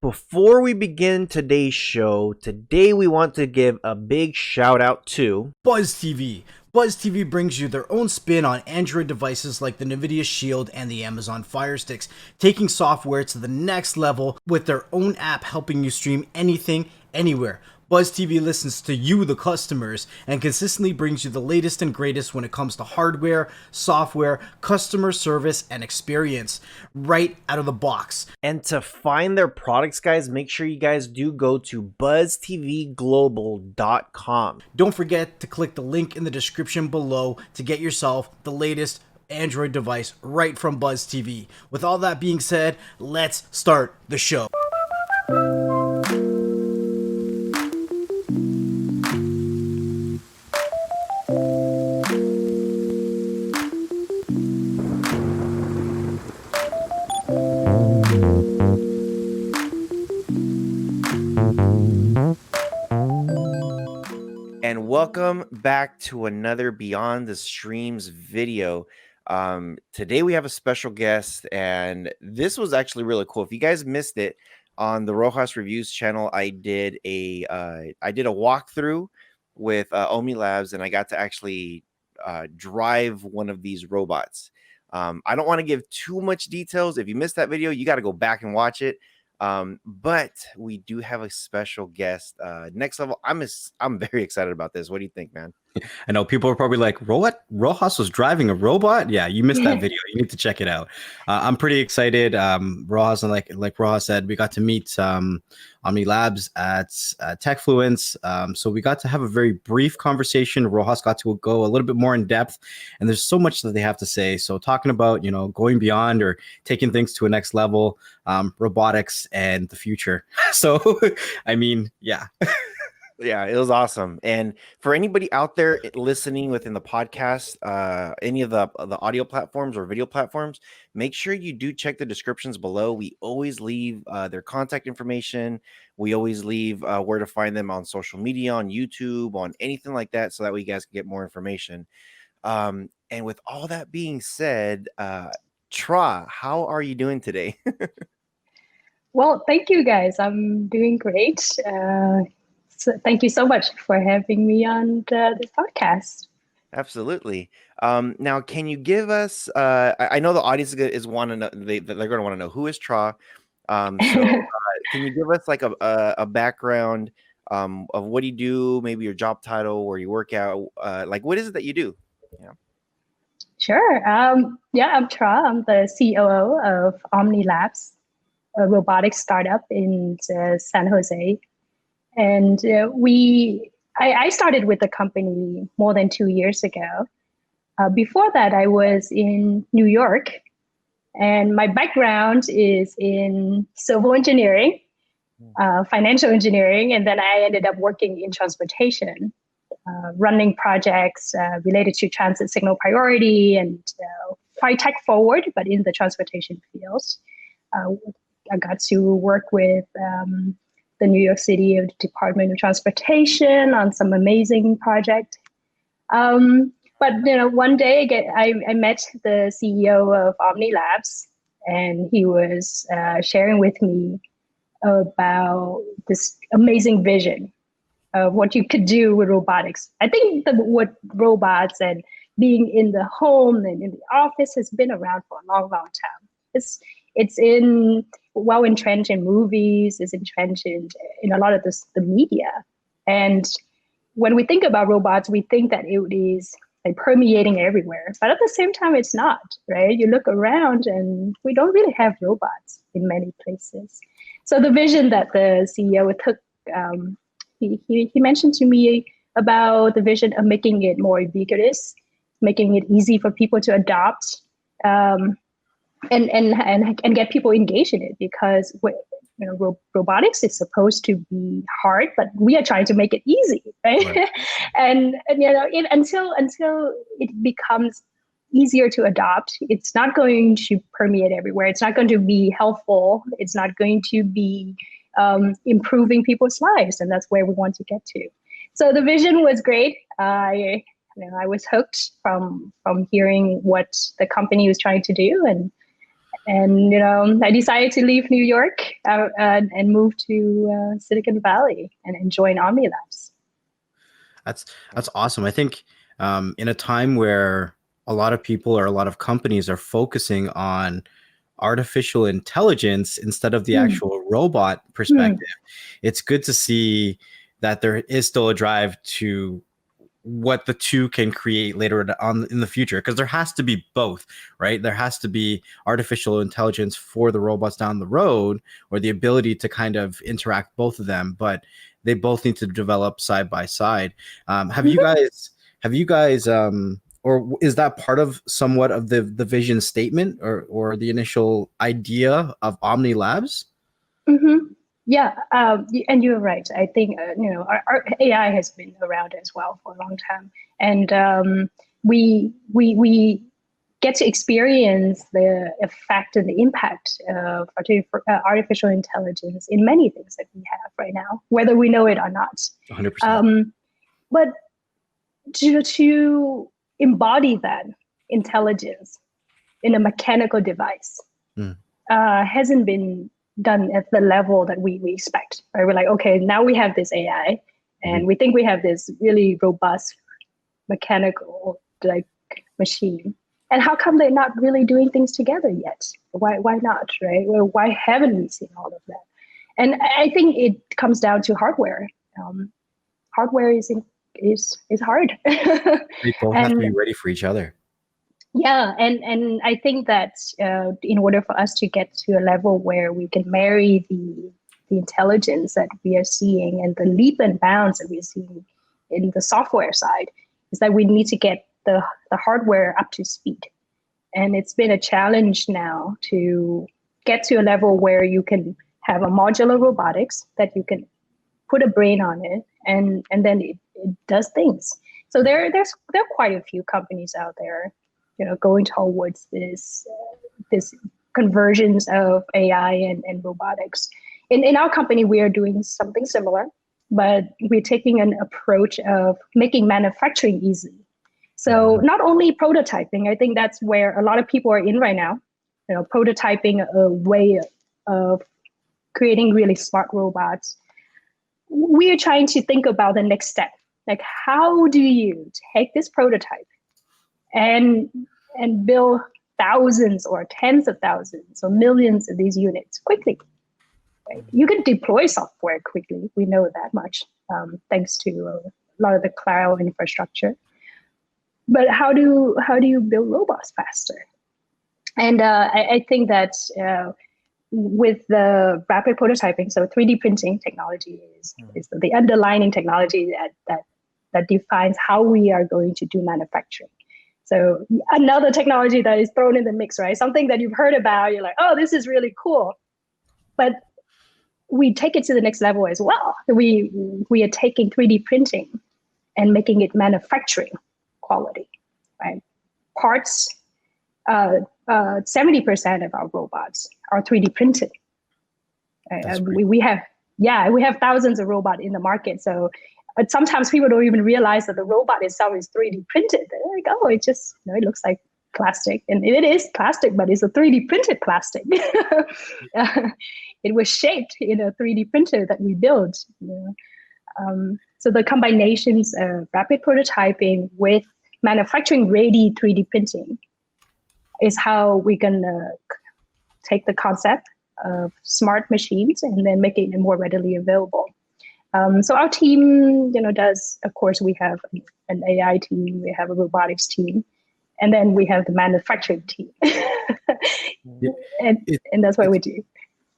Before we begin today's show, today we want to give a big shout out to BuzzTV. BuzzTV brings you their own spin on Android devices like the NVIDIA Shield and the Amazon Fire Sticks, taking software to the next level with their own app helping you stream anything, anywhere. BuzzTV listens to you, the customers, and consistently brings you the latest and greatest when it comes to hardware, software, customer service, and experience right out of the box. And to find their products, guys, make sure you guys do go to buzztvglobal.com. Don't forget to click the link in the description below to get yourself the latest Android device right from BuzzTV. With all that being said, let's start the show. And welcome back to another Beyond the Streams video. Today we have a special guest, and this was actually really cool. If you guys missed it, on the Rohas Reviews channel, I did a walkthrough with Omni Labs, and I got to actually drive one of these robots. I don't want to give too much details. If you missed that video, you got to go back and watch it. But we do have a special guest, Next Level. I'm very excited about this. What do you think, man? I know people are probably like, what? Rojas was driving a robot? Yeah, you missed that video. You need to check it out. I'm pretty excited. Rojas, and like Rojas said, we got to meet Omni Labs at TechFluence. So we got to have a very brief conversation. Rojas got to go a little bit more in depth, and there's so much that they have to say. So talking about, going beyond or taking things to a next level, robotics and the future. So, I mean, yeah. Yeah, it was awesome. And for anybody out there listening within the podcast, any of the audio platforms or video platforms, make sure you do check the descriptions below. We always leave their contact information. We always leave where to find them on social media, on YouTube, on anything like that, so that way you guys can get more information. And with all that being said, Tra, how are you doing today? Well, thank you guys. I'm doing great. So thank you so much for having me on this podcast. Absolutely. Now, can you give us? I know the audience is want to know. They're going to want to know who is Tra. Can you give us like a background of what do you do? Maybe your job title, where you work out. Like, what is it that you do? Yeah. Sure. I'm Tra. I'm the COO of Omni Labs, a robotics startup in San Jose. And I started with the company more than 2 years ago. Before that, I was in New York, and my background is in civil engineering, financial engineering, and then I ended up working in transportation, running projects related to transit signal priority and quite tech forward, but in the transportation fields. I got to work with the New York City Department of Transportation on some amazing project. But one day I met the CEO of Omni Labs, and he was sharing with me about this amazing vision of what you could do with robotics. I think what robots and being in the home and in the office has been around for a long, long time. It's well entrenched in movies, it's entrenched in a lot of the media. And when we think about robots, we think that it is like permeating everywhere. But at the same time, it's not, right? You look around and we don't really have robots in many places. So the vision that the CEO took, he mentioned to me about the vision of making it more ubiquitous, making it easy for people to adopt, and get people engaged in it, because robotics is supposed to be hard, but we are trying to make it easy, right? and until it becomes easier to adopt, it's not going to permeate everywhere. It's not going to be helpful. It's not going to be improving people's lives, and that's where we want to get to. So the vision was great. I was hooked from hearing what the company was trying to do, And I decided to leave New York and move to Silicon Valley and join Omni Labs. That's awesome. I think in a time where a lot of people or a lot of companies are focusing on artificial intelligence instead of the actual robot perspective, it's good to see that there is still a drive to what the two can create later on in the future, because there has to be both, right? There has to be artificial intelligence for the robots down the road, or the ability to kind of interact both of them, but they both need to develop side by side. Have you guys or is that part of somewhat of the vision statement or the initial idea of Omni Labs? Yeah, and you're right. I think our AI has been around as well for a long time, and we get to experience the effect and the impact of artificial intelligence in many things that we have right now, whether we know it or not. 100%. But to embody that intelligence in a mechanical device hasn't been done at the level that we expect, right? We're like, okay, now we have this AI and we think we have this really robust mechanical like machine. And how come they're not really doing things together yet? Why not, right? Well, why haven't we seen all of that? And I think it comes down to hardware. Hardware is hard. They both have to be ready for each other. Yeah, and I think that in order for us to get to a level where we can marry the intelligence that we are seeing and the leap and bounds that we're seeing in the software side, is that we need to get the hardware up to speed. And it's been a challenge now to get to a level where you can have a modular robotics that you can put a brain on it and then it does things. So there are quite a few companies out there going towards this convergence of AI and robotics. In our company, we are doing something similar, but we're taking an approach of making manufacturing easy. So not only prototyping, I think that's where a lot of people are in right now, prototyping a way of creating really smart robots. We are trying to think about the next step. Like, how do you take this prototype and build thousands or tens of thousands or millions of these units quickly? Right? You can deploy software quickly. We know that much, thanks to a lot of the cloud infrastructure. But how do you build robots faster? And I think that with the rapid prototyping, so 3D printing technology is the underlying technology that defines how we are going to do manufacturing. So another technology that is thrown in the mix, right? Something that you've heard about, you're like, oh, this is really cool. But we take it to the next level as well. We are taking 3D printing and making it manufacturing quality, right? Parts, 70% of our robots are 3D printed. We have thousands of robots in the market. So sometimes people don't even realize that the robot itself is 3D printed. They're like, oh, it just, it looks like plastic. And it is plastic, but it's a 3D printed plastic. It was shaped in a 3D printer that we built. So the combinations of rapid prototyping with manufacturing ready 3D printing is how we can take the concept of smart machines and then make it more readily available. So our team, does, of course, we have an AI team, we have a robotics team, and then we have the manufacturing team. And that's what we do.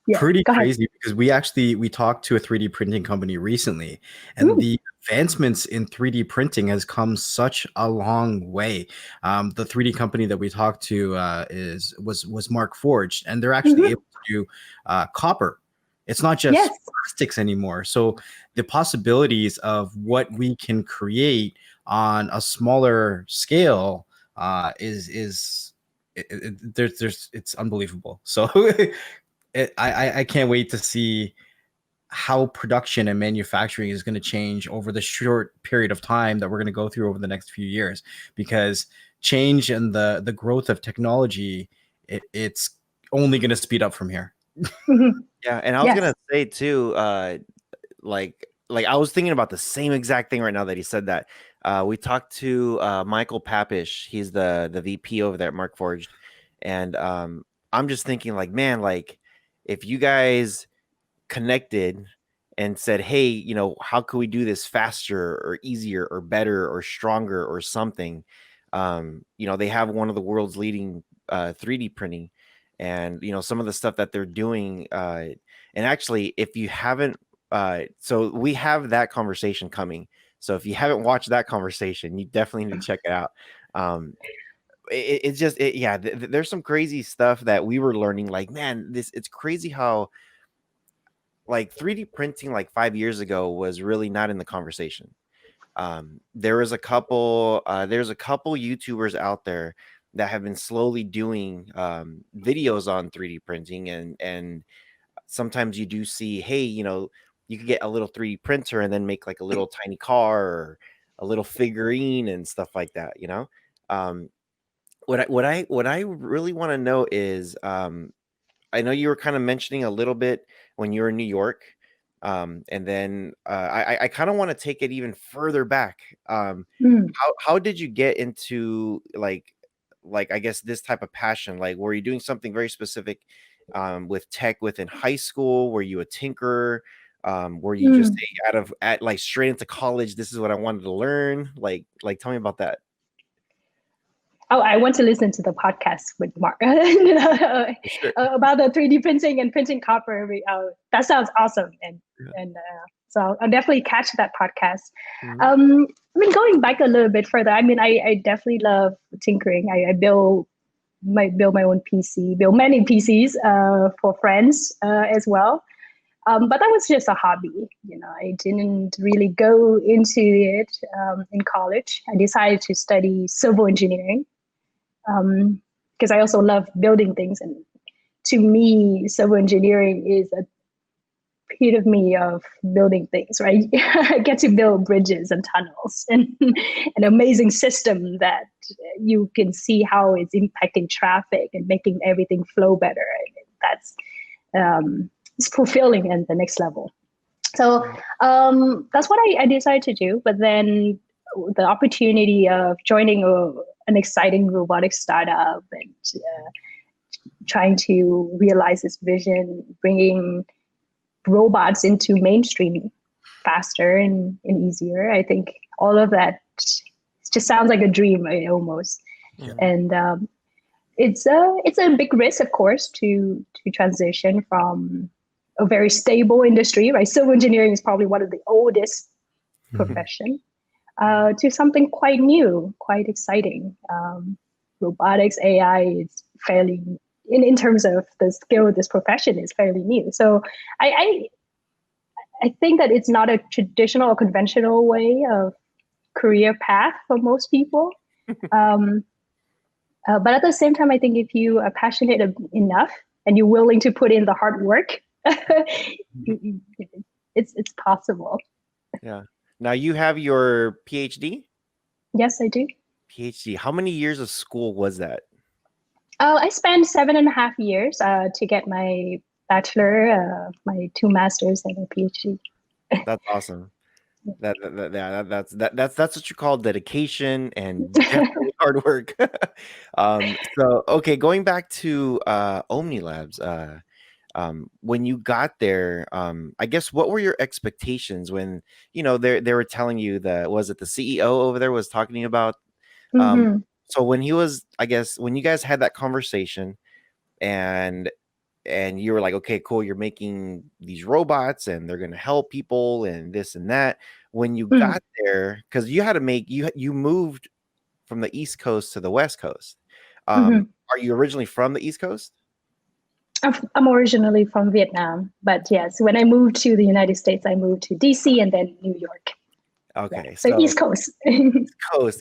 Yeah, pretty crazy, because we talked to a 3D printing company recently, and the advancements in 3D printing has come such a long way. The 3D company that we talked to was Mark Forged, and they're actually able to do copper. It's not just plastics anymore. So the possibilities of what we can create on a smaller scale it's unbelievable. So I can't wait to see how production and manufacturing is going to change over the short period of time that we're going to go through over the next few years, because change and the growth of technology, it's only going to speed up from here. Yeah, and I was gonna say too, like I was thinking about the same exact thing right now that he said that. We talked to Michael Papish. He's the VP over there at Markforged, and I'm just thinking like, man, like if you guys connected and said, hey, how could we do this faster or easier or better or stronger or something? They have one of the world's leading 3D printing, and some of the stuff that they're doing. And actually, if you haven't, so we have that conversation coming. So if you haven't watched that conversation, you definitely need to check it out. It's just, yeah, there's some crazy stuff that we were learning. Like, man, it's crazy how like 3D printing like 5 years ago was really not in the conversation. There's a couple YouTubers out there that have been slowly doing videos on 3D printing, and sometimes you do see, hey, you could get a little 3D printer and then make like a little tiny car or a little figurine and stuff like that. Um, what I really want to know is, I know you were kind of mentioning a little bit when you were in New York. And then I kind of want to take it even further back. How did you get into like I guess this type of passion? Like, were you doing something very specific with tech within high school? Were you a tinkerer? Were you just at like straight into college? This is what I wanted to learn. Like tell me about that. Oh, I want to listen to the podcast with Mark Sure. about the 3D printing and printing copper. That sounds awesome, and so I'll definitely catch that podcast. I mean, going back a little bit further, I mean, I definitely love tinkering. I build my own PC, build many PCs for friends as well. But that was just a hobby. I didn't really go into it in college. I decided to study civil engineering. Because I also love building things, and to me, civil engineering is a epitome of building things, right? I get to build bridges and tunnels and an amazing system that you can see how it's impacting traffic and making everything flow better. That's it's fulfilling at the next level. So that's what I decided to do. But then the opportunity of joining an exciting robotics startup and trying to realize this vision, bringing robots into mainstream faster and easier. I think all of that just sounds like a dream, right, almost. Yeah. And it's a big risk, of course, to transition from a very stable industry, right? Civil engineering is probably one of the oldest profession. To something quite new, quite exciting. Robotics, AI is fairly, in terms of the skill of this profession, is fairly new. So I think that it's not a traditional or conventional way of career path for most people. But at the same time, I think if you are passionate enough and you're willing to put in the hard work, it's possible. Yeah. Now you have your PhD? Yes, I do. PhD. How many years of school was that? I spent 7.5 years to get my bachelor, my 2 masters, and a PhD. That's awesome. That's what you call dedication and definitely hard work. So okay, going back to Omni Labs. When you got there, I guess what were your expectations when they were telling you that, was it the CEO over there was talking to you about? So when he was, I guess when you guys had that conversation and you were like, okay, cool, you're making these robots and they're gonna help people and this and that. When you got there, because you had to make you moved from the East Coast to the West Coast. Are you originally from the East Coast? I'm originally from Vietnam, but yes, when I moved to the United States, I moved to DC and then New York. Okay, yeah. So East Coast.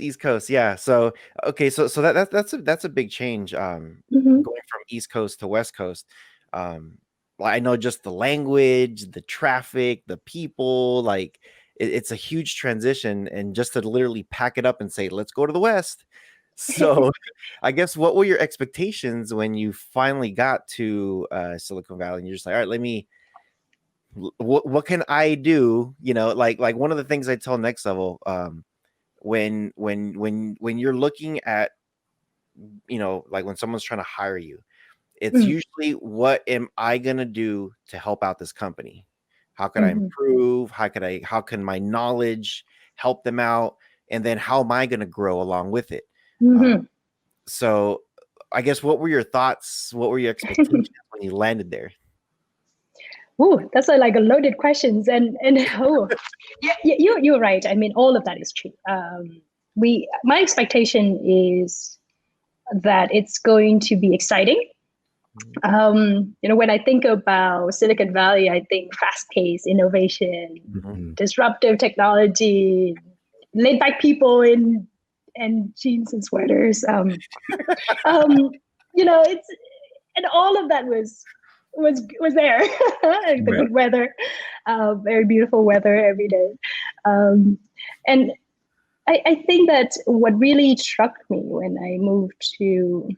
East Coast, yeah. So okay, so that's a big change. Going from East Coast to West Coast. I know just the language, the traffic, the people, like it's a huge transition, and just to literally pack it up and say, let's go to the West. So I guess what were your expectations when you finally got to Silicon Valley and you're just like, all right, what can I do? You know, like one of the things I tell Next Level, when you're looking at, you know, like when someone's trying to hire you, it's Mm, usually, what am I gonna do to help out this company? How could I mhm, improve? How can my knowledge help them out? And then how am I gonna grow along with it? Uh, mhm. so I guess what were your thoughts? What were your expectations when you landed there? Ooh, that's like a loaded questions, and oh, yeah, you're right. I mean, all of that is true. My expectation is that it's going to be exciting. When I think about Silicon Valley, I think fast-paced innovation, Mhm. disruptive technology, laid-back people in and jeans and sweaters. Um, it's and all of that was there. The Right. good weather, very beautiful weather every day, um, and I think that what really struck me when I moved to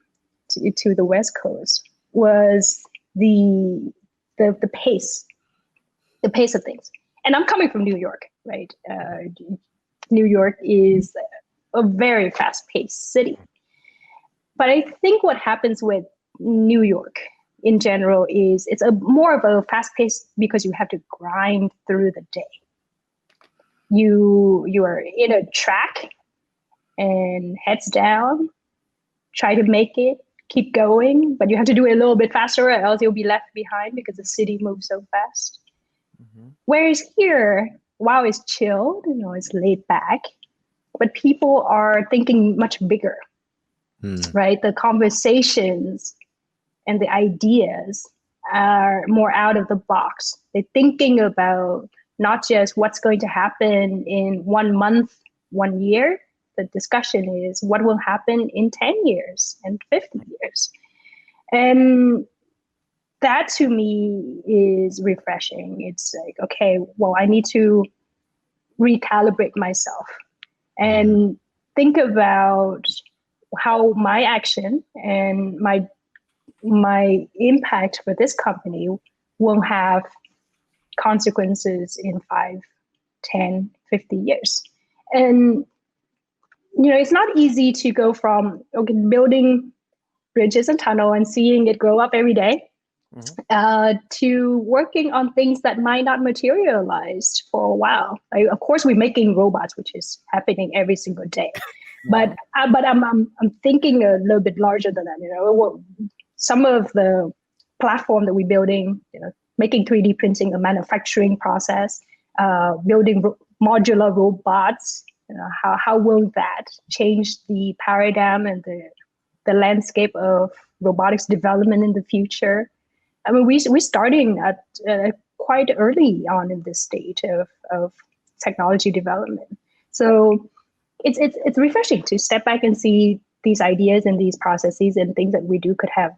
the West Coast was the the pace of things. And I'm coming from New York, right? New York is a very fast-paced city. But I think what happens with New York in general is it's a more of a fast-paced because you have to grind through the day. You are in a track and heads down, try to make it, keep going, but you have to do it a little bit faster or else you'll be left behind because the city moves so fast. Mhm. Whereas here, wow, it's chilled, it's laid back, but people are thinking much bigger, Mm. right? The conversations and the ideas are more out of the box. They're thinking about not just what's going to happen in 1 month, 1 year. The discussion is what will happen in 10 years and 50 years. And that to me is refreshing. It's like, okay, well, I need to recalibrate myself and think about how my action and my impact for this company will have consequences in 5, 10, 50 years. And it's not easy to go from building bridges and tunnel and seeing it grow up every day Mhm. to working on things that might not materialize for a while. Like, of course, we're making robots, which is happening every single day. But I'm thinking a little bit larger than that. Some of the platform that we're building, making 3D printing a manufacturing process, building modular robots. How will that change the paradigm and the landscape of robotics development in the future? I mean, we're starting at quite early on in this stage of technology development. So it's refreshing to step back and see these ideas and these processes and things that we do could have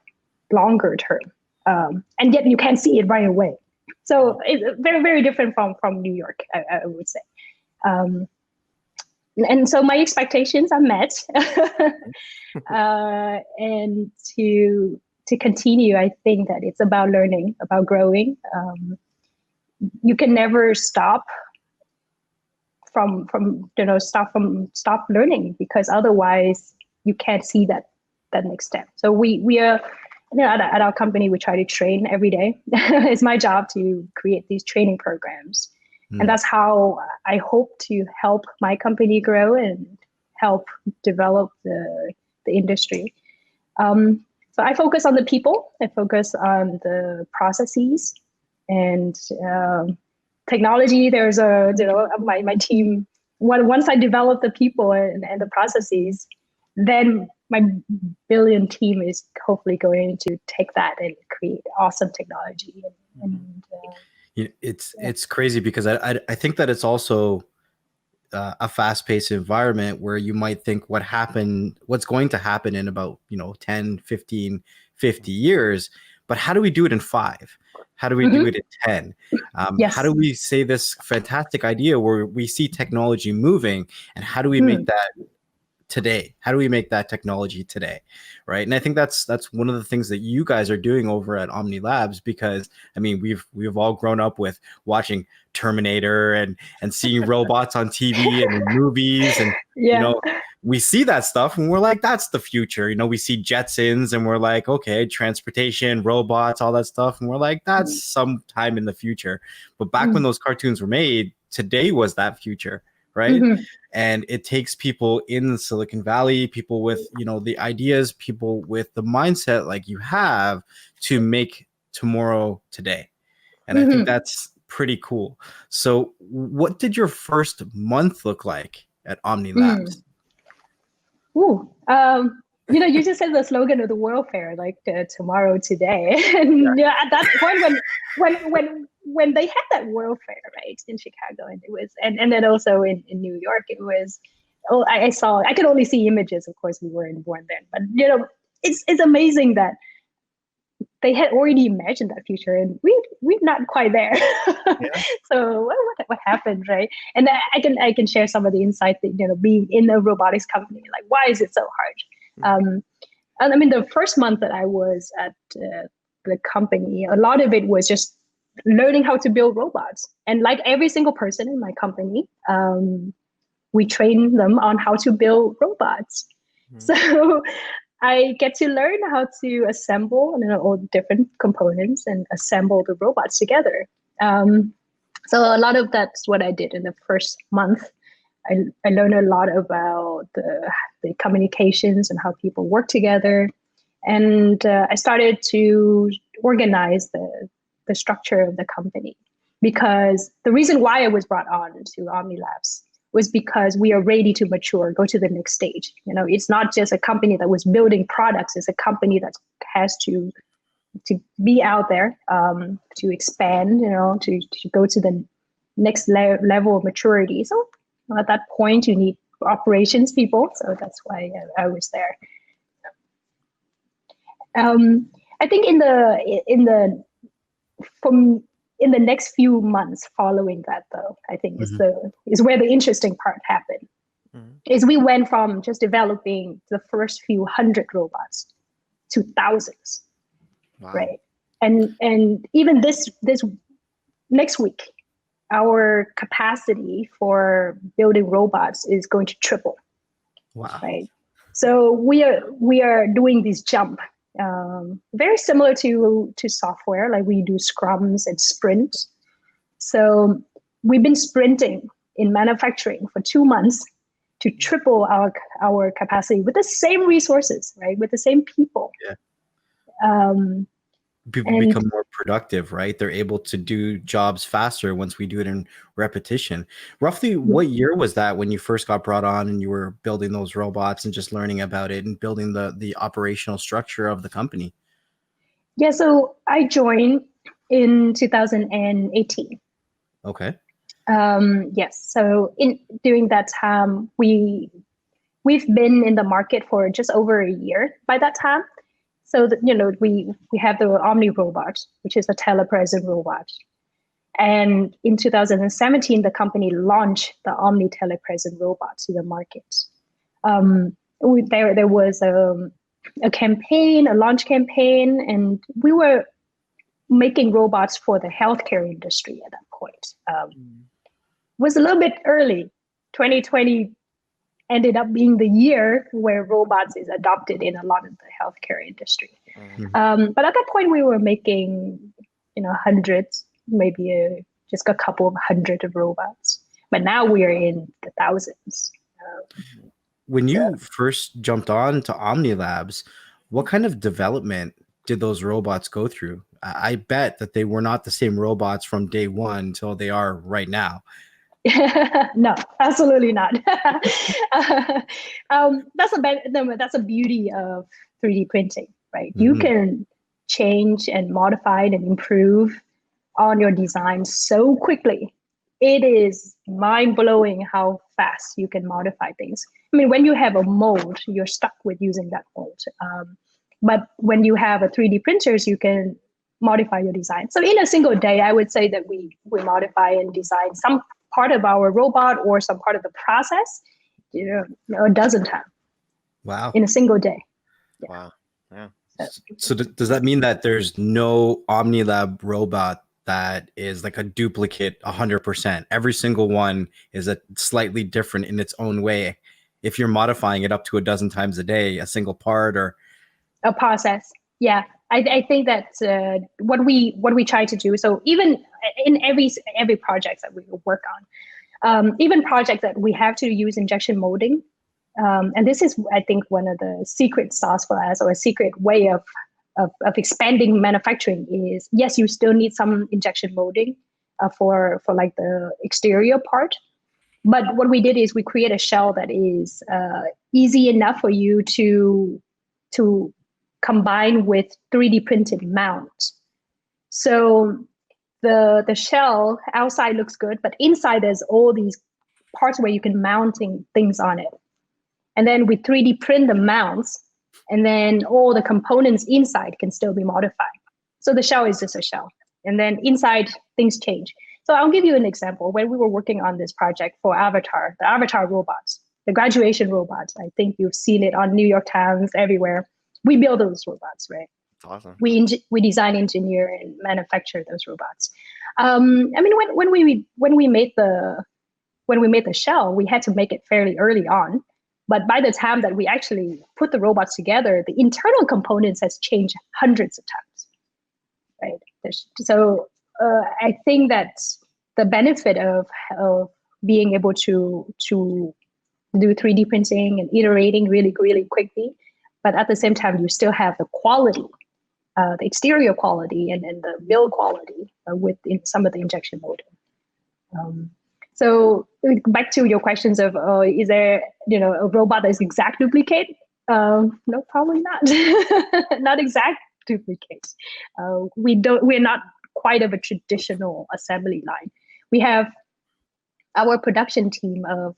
longer term, and yet you can't see it right away. So it's very, very different from New York, I would say. And so my expectations are met, and to continue, I think that it's about learning, about growing. You can never stop stop learning, because otherwise you can't see that next step. So we are, at our company, we try to train every day. It's my job to create these training programs, and that's how I hope to help my company grow and help develop the industry. So I focus on the people, I focus on the processes, and technology. There's my team. Once I develop the people and the processes, then my billion team is hopefully going to take that and create awesome technology. It's crazy because I think that it's also a fast-paced environment where you might think what's going to happen in about 10, 15, 50 years, but how do we do it in 5? How do we do it in 10? How do Yes. we say this fantastic idea where we see technology moving, and how do we make that today? How do we make that technology today, right? And I think that's one of the things that you guys are doing over at Omni Labs, because I mean we've all grown up with watching Terminator and seeing robots on TV and in movies, and you know, we see that stuff and we're like, that's the future. You know, we see Jetsons and we're like, okay, transportation, robots, all that stuff, and we're like, that's sometime in the future. But back when those cartoons were made, today was that future, right? And it takes people in the Silicon Valley, people with, you know, the ideas, people with the mindset like you have to make tomorrow today. And I think that's pretty cool. So what did your first month look like at Omni Labs? Ooh, you know, you just said the slogan of the World Fair, like tomorrow, today. And yeah, at that point when they had that World Fair, right, in Chicago, and it was, and then also in New York, it was, oh, I could only see images. Of course, we weren't born then, but you know, it's amazing that they had already imagined that future, and we're not quite there. So what happened, right? And I can share some of the insights that, you know, being in a robotics company, like why is it so hard? And I mean, the first month that I was at the company, a lot of it was just learning how to build robots. And like every single person in my company, we train them on how to build robots. So I get to learn how to assemble, you know, all different components and assemble the robots together. So a lot of that's what I did in the first month. I learned a lot about the communications and how people work together. And I started to organize the structure of the company, because the reason why I was brought on to Omni Labs was because we are ready to mature, go to the next stage. You know, it's not just a company that was building products, it's a company that has to be out there, to expand, you know, to go to the next level of maturity. So at that point, you need operations people. So that's why I was there. I think in the next few months following that, though, I think is where the interesting part happened. Is we went from just developing the first few hundred robots to thousands, right? And even this next week, our capacity for building robots is going to triple. Right? So we are doing this jump. Very similar to software, like we do scrums and sprints. So we've been sprinting in manufacturing for 2 months to triple our capacity with the same resources, right? With the same people. People become more productive, right? They're able to do jobs faster once we do it in repetition. Roughly what year was that when you first got brought on and you were building those robots and just learning about it and building the operational structure of the company? Yeah, so I joined in 2018. Okay. Yes, so during that time, we've been in the market for just over a year by that time. So that, you know, we have the Omni robot, which is a telepresence robot. And in 2017, the company launched the Omni telepresence robot to the market. There was a campaign, a launch campaign, and we were making robots for the healthcare industry at that point. It was a little bit early. 2020 ended up being the year where robots is adopted in a lot of the healthcare industry. But at that point, we were making, you know, hundreds, maybe just a couple of hundred of robots. But now we are in the thousands. When you first jumped on to Omni Labs, what kind of development did those robots go through? I bet that they were not the same robots from day one until they are right now. No, absolutely not. That's a beauty of 3D printing, right? You can change and modify and improve on your design so quickly. It is mind-blowing how fast you can modify things. I mean, when you have a mold, you're stuck with using that mold. But when you have a 3D printers, you can modify your design. So in a single day, I would say that we modify and design some part of our robot or some part of the process, you know, a dozen times. Wow. in a single day. Yeah. Wow. Yeah. So does that mean that there's no OmniLab robot that is like a duplicate 100%? Every single one is a slightly different in its own way. If you're modifying it up to a dozen times a day, a single part or A process. Yeah, I think that what we try to do. So even in every project that we work on, even projects that we have to use injection molding, and this is, I think, one of the secret sauce for us, or a secret way of expanding manufacturing is, yes, you still need some injection molding for like the exterior part. But what we did is we create a shell that is easy enough for you to combine with 3D printed mounts. So the shell outside looks good, but inside there's all these parts where you can mounting things on it. And then we 3D print the mounts, and then all the components inside can still be modified. So the shell is just a shell. And then inside things change. So I'll give you an example. When we were working on this project for Avatar, the Avatar robots, the graduation robots, I think you've seen it on New York Times, everywhere. We build those robots, right? That's awesome. We design, engineer, and manufacture those robots. I mean, when we made the shell, we had to make it fairly early on. But by the time that we actually put the robots together, the internal components has changed hundreds of times, right? So I think that the benefit of being able to do 3D printing and iterating really, really quickly, but at the same time, you still have the quality, the exterior quality and the build quality within some of the injection molding. So back to your questions of, is there, a robot that is exact duplicate? No, probably not. Not exact duplicate. We're not quite of a traditional assembly line. We have our production team of,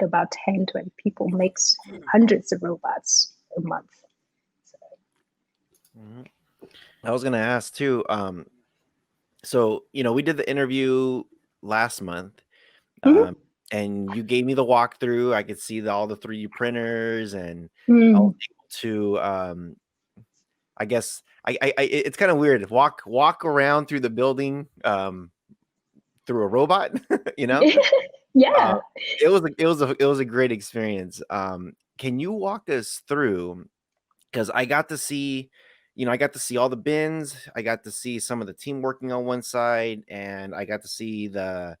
about 10, 20 people makes hundreds of robots a month. I was going to ask too. So, we did the interview last month. And you gave me the walkthrough. I could see all the 3D printers, and I was able to, I guess, it's kind of weird. Walk around through the building through a robot, Yeah. It was a great experience. Can you walk us through? Because I got to see, I got to see all the bins. I got to see some of the team working on one side, and I got to see the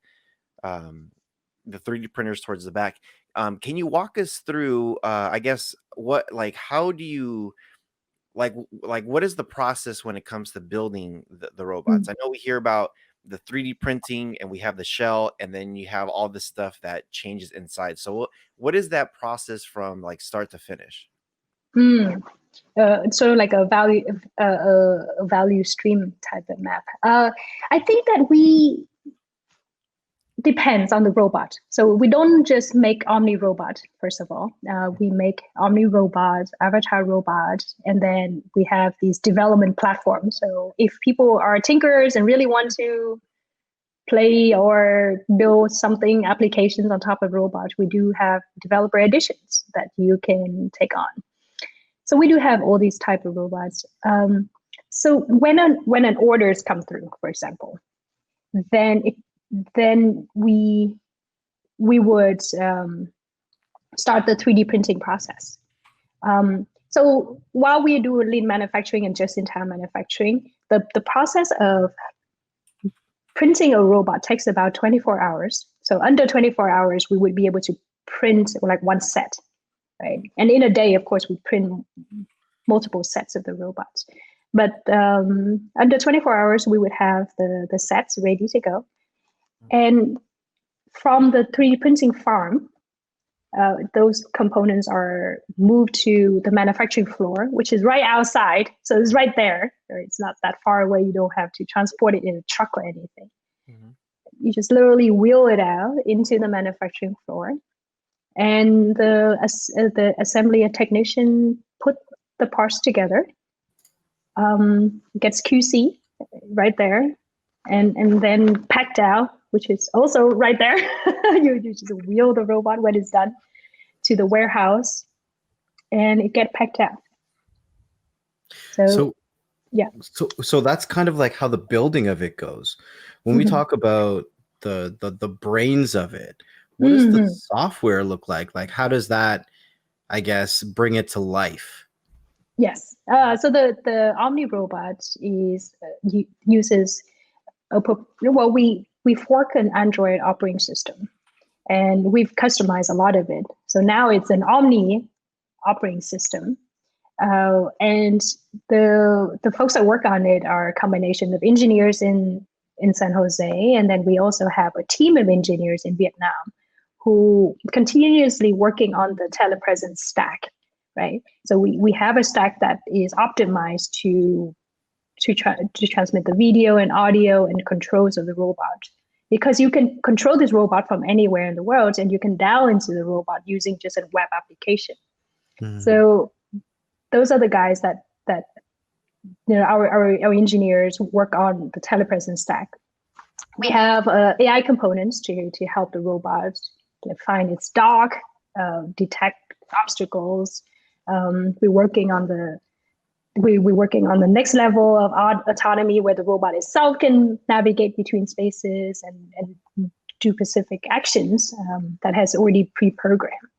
3D printers towards the back. Can you walk us through, I guess, how do you, what is the process when it comes to building the robots? I know we hear about the 3D printing, and we have the shell, and then you have all this stuff that changes inside. So what is that process from like start to finish? Sort of like a value stream type of map. I think that depends on the robot. So we don't just make Omni robot, first of all. We make Omni robots, Avatar robots, and then we have these development platforms. So if people are tinkerers and really want to play or build something, applications on top of robots, we do have developer editions that you can take on. So we do have all these type of robots. So when an orders come through, for example, then we would start the 3D printing process. So while we do lean manufacturing and just-in-time manufacturing, the process of printing a robot takes about 24 hours. So under 24 hours, we would be able to print like one set, right? And in a day, of course, we print multiple sets of the robots. But under 24 hours, we would have the sets ready to go. And from the 3D printing farm, those components are moved to the manufacturing floor, which is right outside. So it's right there. It's not that far away. You don't have to transport it in a truck or anything. You just literally wheel it out into the manufacturing floor. And the assembly technician put the parts together, gets QC right there, and then packed out, which is also right there. you just wheel the robot when it's done to the warehouse, and it get packed out. So yeah. So that's kind of like how the building of it goes. When we talk about the brains of it, what does the software look like? Like, how does that, I guess, bring it to life? Yes. So the Omni robot is uses we fork an Android operating system, and we've customized a lot of it. So now it's an Omni operating system. And the folks that work on it are a combination of engineers in San Jose, and then we also have a team of engineers in Vietnam who continuously working on the Telepresence stack, right? So we have a stack that is optimized to transmit the video and audio and controls of the robot, because you can control this robot from anywhere in the world, and you can dial into the robot using just a web application. So those are the guys that our engineers work on the Telepresence stack. We have AI components to help the robot find its dock, detect obstacles. We're working on the next level of autonomy, where the robot itself can navigate between spaces and do specific actions that has already pre-programmed.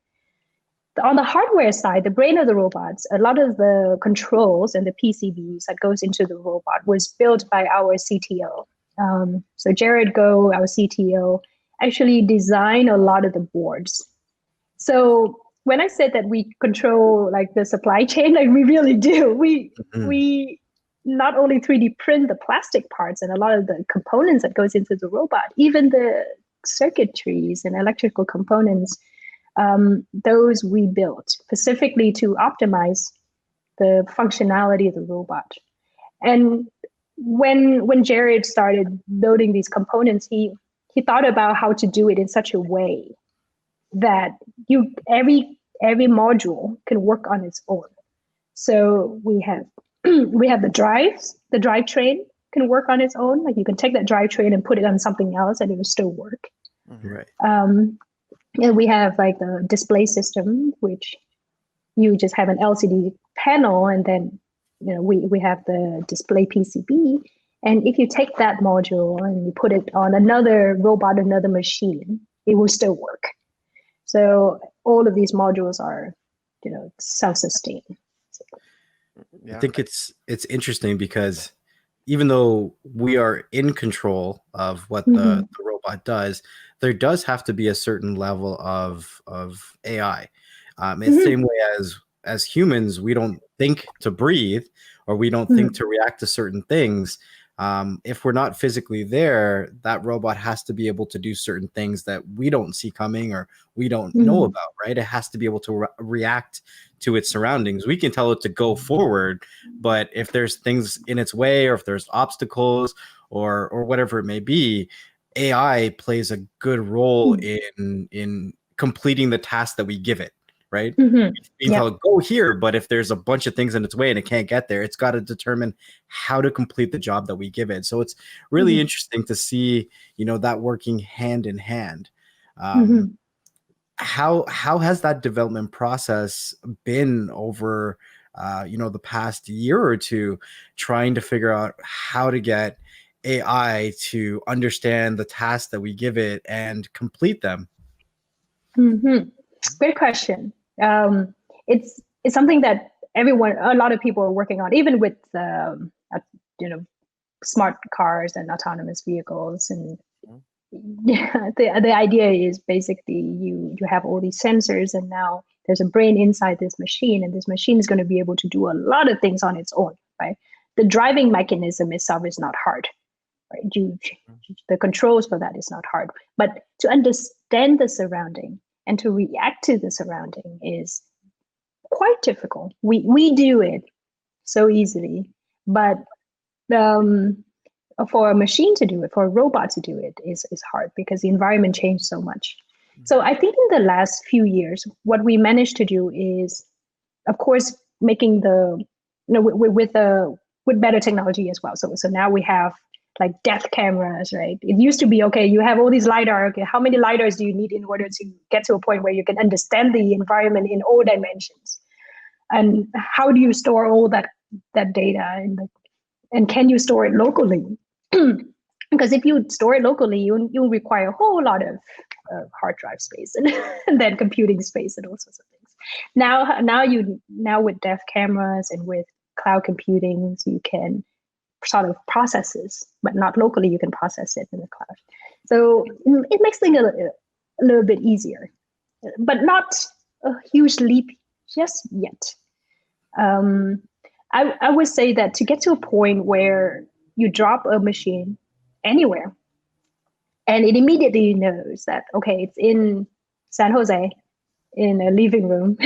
On the hardware side, the brain of the robots, a lot of the controls and the PCBs that goes into the robot was built by our CTO. So Jared Go, our CTO, actually designed a lot of the boards. So when I said that we control like the supply chain, like we really do. We not only 3D print the plastic parts and a lot of the components that goes into the robot, even the circuitries and electrical components, those we built specifically to optimize the functionality of the robot. And when Jared started building these components, he thought about how to do it in such a way that every module can work on its own. So we have the drives, the drivetrain can work on its own. Like you can take that drivetrain and put it on something else and it will still work. Right. And we have like the display system, which you just have an LCD panel, and then we have the display PCB. And if you take that module and you put it on another robot, another machine, it will still work. So all of these modules are, self-sustained. I think it's interesting because even though we are in control of what the robot does, there does have to be a certain level of AI. It's the same way as humans, we don't think to breathe, or we don't think to react to certain things. If we're not physically there, that robot has to be able to do certain things that we don't see coming or we don't know about, right? It has to be able to react to its surroundings. We can tell it to go forward, but if there's things in its way, or if there's obstacles or whatever it may be, AI plays a good role in completing the task that we give it, right? You can tell it go here, but if there's a bunch of things in its way and it can't get there, it's got to determine how to complete the job that we give it. So it's really interesting to see, that working hand in hand. How has that development process been over, the past year or two, trying to figure out how to get AI to understand the tasks that we give it and complete them? Great question. It's something that a lot of people are working on, even with smart cars and autonomous vehicles. And the idea is basically you have all these sensors, and now there's a brain inside this machine, and this machine is going to be able to do a lot of things on its own, right? The driving mechanism itself is not hard, right? The controls for that is not hard, but to understand the surrounding and to react to the surrounding is quite difficult. We do it so easily, but for a machine to do it, for a robot to do it is hard, because the environment changed so much. So I think in the last few years, what we managed to do is, of course, making with better technology as well. So now we have like depth cameras, right? It used to be, okay, you have all these LiDAR. Okay, how many LiDARs do you need in order to get to a point where you can understand the environment in all dimensions? and how do you store all that data, and can you store it locally? Because if you store it locally, you require a whole lot of hard drive space and then computing space and all sorts of things. Now with depth cameras and with cloud computing, so you can sort of process this, but not locally. You can process it in the cloud. So it makes things a little bit easier, but not a huge leap just yet. I would say that to get to a point where you drop a machine anywhere and it immediately knows that, okay, it's in San Jose in a living room,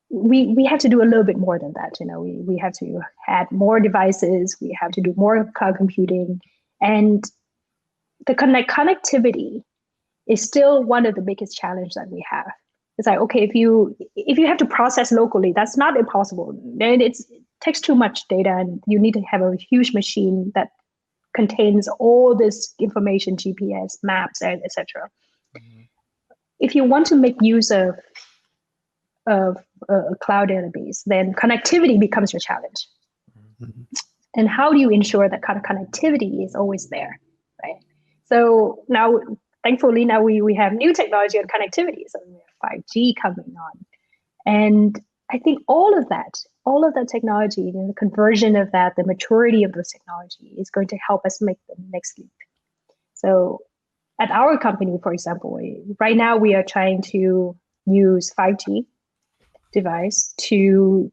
we have to do a little bit more than that. We have to add more devices, we have to do more cloud computing, and the connectivity is still one of the biggest challenges that we have. It's like, okay, if you have to process locally, that's not impossible. Then it takes too much data, and you need to have a huge machine that contains all this information, GPS, maps, etc. Mm-hmm. If you want to make use of a cloud database, then connectivity becomes your challenge. Mm-hmm. And how do you ensure that kind of connectivity is always there, right? So now, thankfully, now we have new technology on connectivity. So we have 5G coming on. And I think all of that technology, the conversion of that, the maturity of this technology is going to help us make the next leap. So at our company, for example, right now we are trying to use 5G device to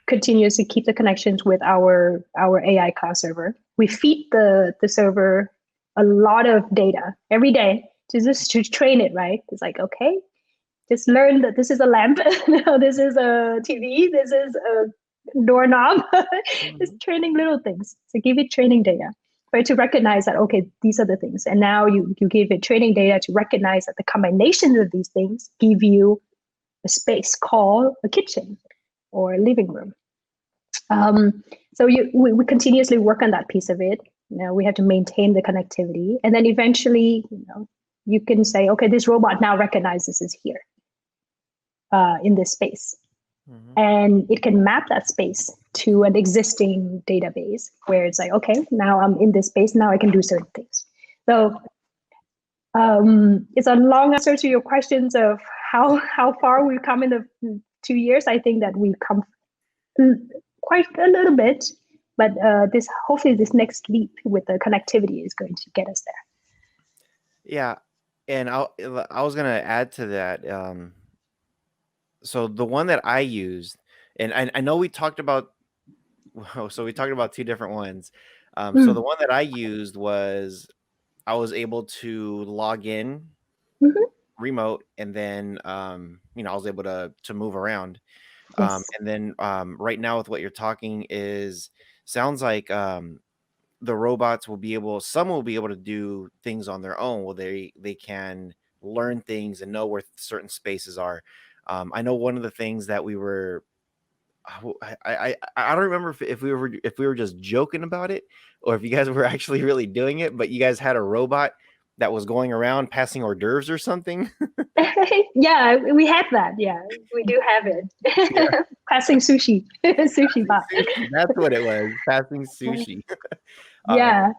continuously keep the connections with our AI cloud server. We feed the server a lot of data every day to train it, right? It's like, okay, just learn that this is a lamp, this is a TV, this is a doorknob. Just training little things. So give it training data, right? To recognize that, okay, these are the things. And now you give it training data to recognize that the combinations of these things give you a space called a kitchen or a living room. So we continuously work on that piece of it. We have to maintain the connectivity, and then eventually, you can say, okay, this robot now recognizes this is here in this space, and it can map that space to an existing database where it's like, okay, now I'm in this space. Now I can do certain things. So it's a long answer to your questions of how far we've come in the 2 years. I think that we've come quite a little bit, but hopefully this next leap with the connectivity is going to get us there. Yeah, and I was gonna add to that. So the one that I used, and I know we talked about, so we talked about two different ones. So the one that I used was I was able to log in remote, and then I was able to move around. Yes. And then right now with what you're talking sounds like the robots some will be able to do things on their own. Well, they can learn things and know where certain spaces are. I know one of the things that we were, I don't remember if we were just joking about it or if you guys were actually really doing it, but you guys had a robot that was going around passing hors d'oeuvres or something. Yeah, we had that. Yeah, we do have it. Yeah. Passing sushi, sushi bot. That's what it was. Passing sushi. Yeah.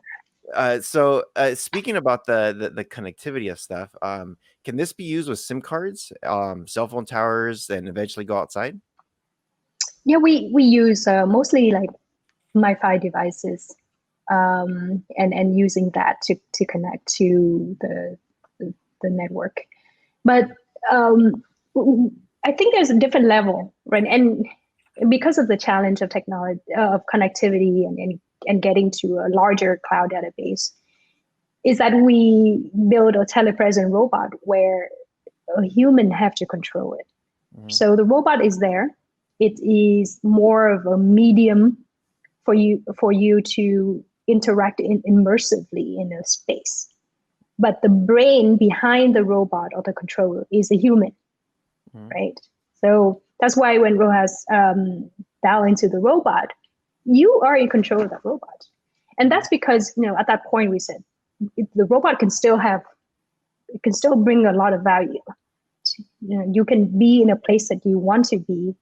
So speaking about the connectivity of stuff, can this be used with SIM cards, cell phone towers, and eventually go outside? Yeah, we use mostly like Wi-Fi devices, and using that to connect to the network. But I think there's a different level, right? And because of the challenge of technology, of connectivity and getting to a larger cloud database, is that we build a telepresence robot where a human have to control it. So the robot is there. It is more of a medium for you to interact immersively in a space. But the brain behind the robot or the controller is a human, right? So that's why when rohas dial into the robot, you are in control of that robot. And that's because, at that point we said, the robot can still bring a lot of value. you can be in a place that you want to be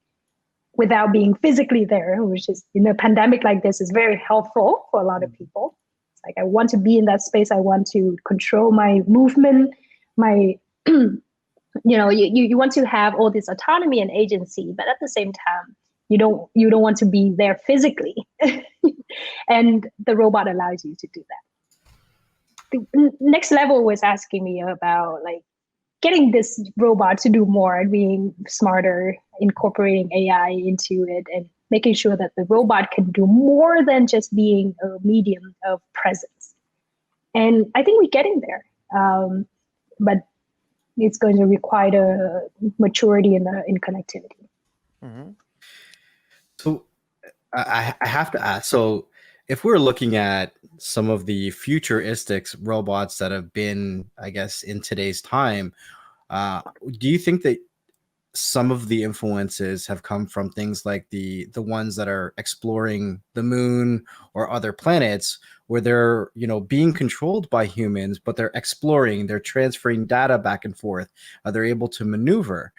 without being physically there, which is in a pandemic like this is very helpful for a lot of people. It's like I want to be in that space. I want to control my movement, my you want to have all this autonomy and agency, but at the same time, you don't want to be there physically. And the robot allows you to do that. The next level was asking me about like getting this robot to do more, being smarter, incorporating AI into it, and making sure that the robot can do more than just being a medium of presence. And I think we're getting there, but it's going to require maturity in connectivity. Mm-hmm. So I have to ask. So if we're looking at some of the futuristic robots that have been, I guess, in today's time, do you think that some of the influences have come from things like the ones that are exploring the moon or other planets, where they're being controlled by humans, but they're exploring, they're transferring data back and forth, they're able to maneuver?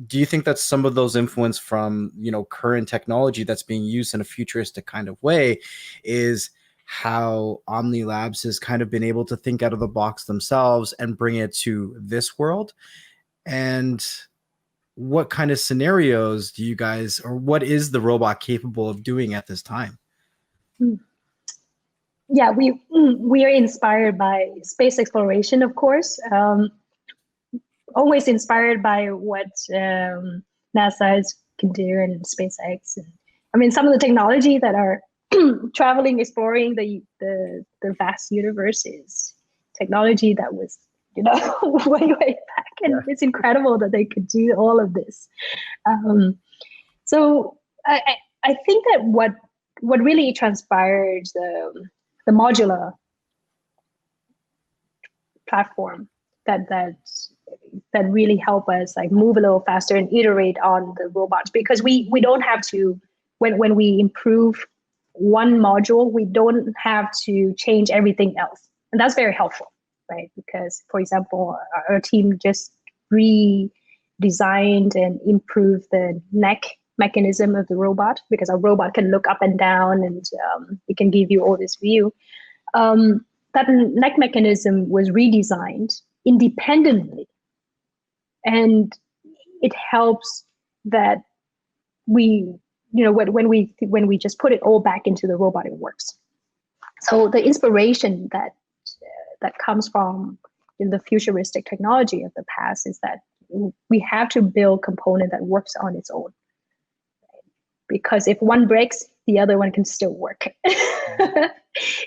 Do you think that some of those influence from current technology that's being used in a futuristic kind of way is how Omni Labs has kind of been able to think out of the box themselves and bring it to this world? And what kind of scenarios do you guys, or what is the robot capable of doing at this time? Yeah, we are inspired by space exploration, of course. Always inspired by what NASA can do and SpaceX. And, I mean, some of the technology that are traveling, exploring the vast universe is technology that was way back, and it's incredible that they could do all of this. So I think that what really transpired, the modular platform that really help us like move a little faster and iterate on the robots, because we don't have to, when we improve one module, we don't have to change everything else, and that's very helpful, right? Because, for example, our team just redesigned and improved the neck mechanism of the robot, because our robot can look up and down, and it can give you all this view. That neck mechanism was redesigned independently, and it helps that we, when we just put it all back into the robot, it works. So the inspiration that comes from the futuristic technology of the past is that we have to build component that works on its own, because if one breaks, the other one can still work.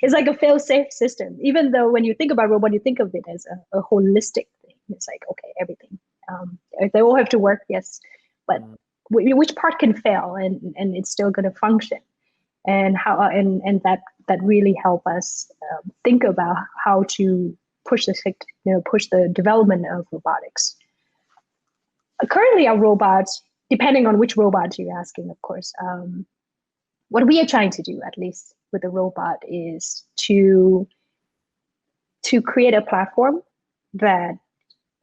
It's like a fail-safe system. Even though when you think about robot, you think of it as a holistic thing. It's like, okay, everything. They all have to work, yes, but which part can fail and it's still going to function? And how and that really help us think about how to push the development of robotics. Currently, our robots, depending on which robot you're asking, of course, what we are trying to do, at least with the robot, is to create a platform that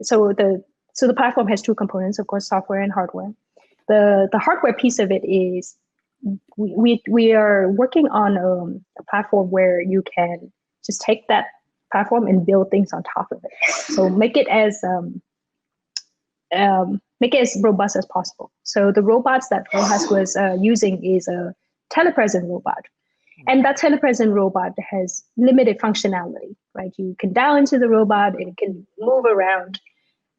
so the platform has two components, of course, software and hardware. The hardware piece of it is we are working on a platform where you can just take that platform and build things on top of it. So make it as robust as possible. So the robots that Rohas was using is a Telepresence robot. And that Telepresence robot has limited functionality, right? You can dial into the robot, it can move around.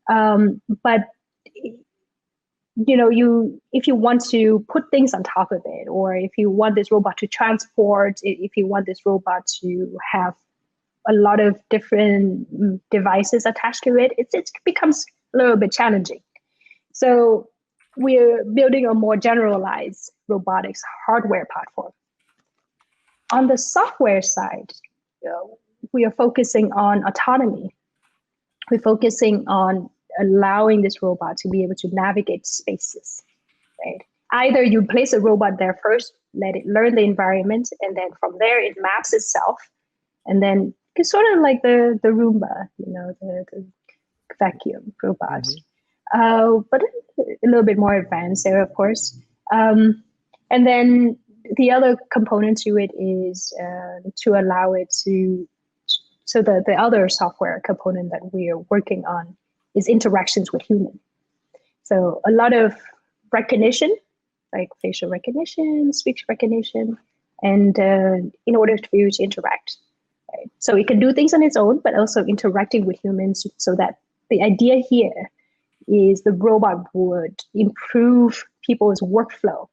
But if you want to put things on top of it, or if you want this robot to transport, if you want this robot to have a lot of different devices attached to it, it becomes a little bit challenging. So we're building a more generalized robotics hardware platform. On the software side, we are focusing on autonomy. We're focusing on allowing this robot to be able to navigate spaces, right? Either you place a robot there first, let it learn the environment, and then from there it maps itself, and then it's sort of like the Roomba, the vacuum robot. but a little bit more advanced there, of course. And then the other component to it is to allow it to, so the other software component that we are working on is interactions with humans. So a lot of recognition, like facial recognition, speech recognition, and in order to be able to interact. Right? So it can do things on its own, but also interacting with humans, so that the idea here is the robot would improve people's workflow.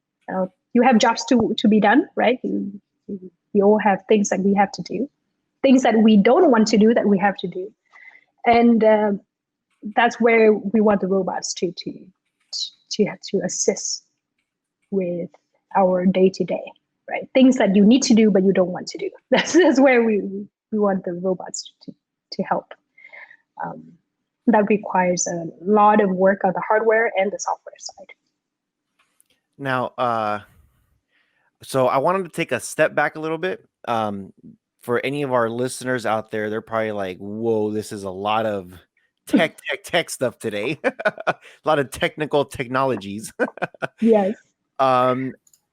You have jobs to be done, right? We all have things that we have to do, things that we don't want to do that we have to do. And that's where we want the robots to assist with our day-to-day, right? Things that you need to do but you don't want to do. That's where we want the robots to help. That requires a lot of work on the hardware and the software side. Now, so I wanted to take a step back a little bit. For any of our listeners out there, they're probably like, whoa, this is a lot of tech stuff today. A lot of technical technologies. Yes.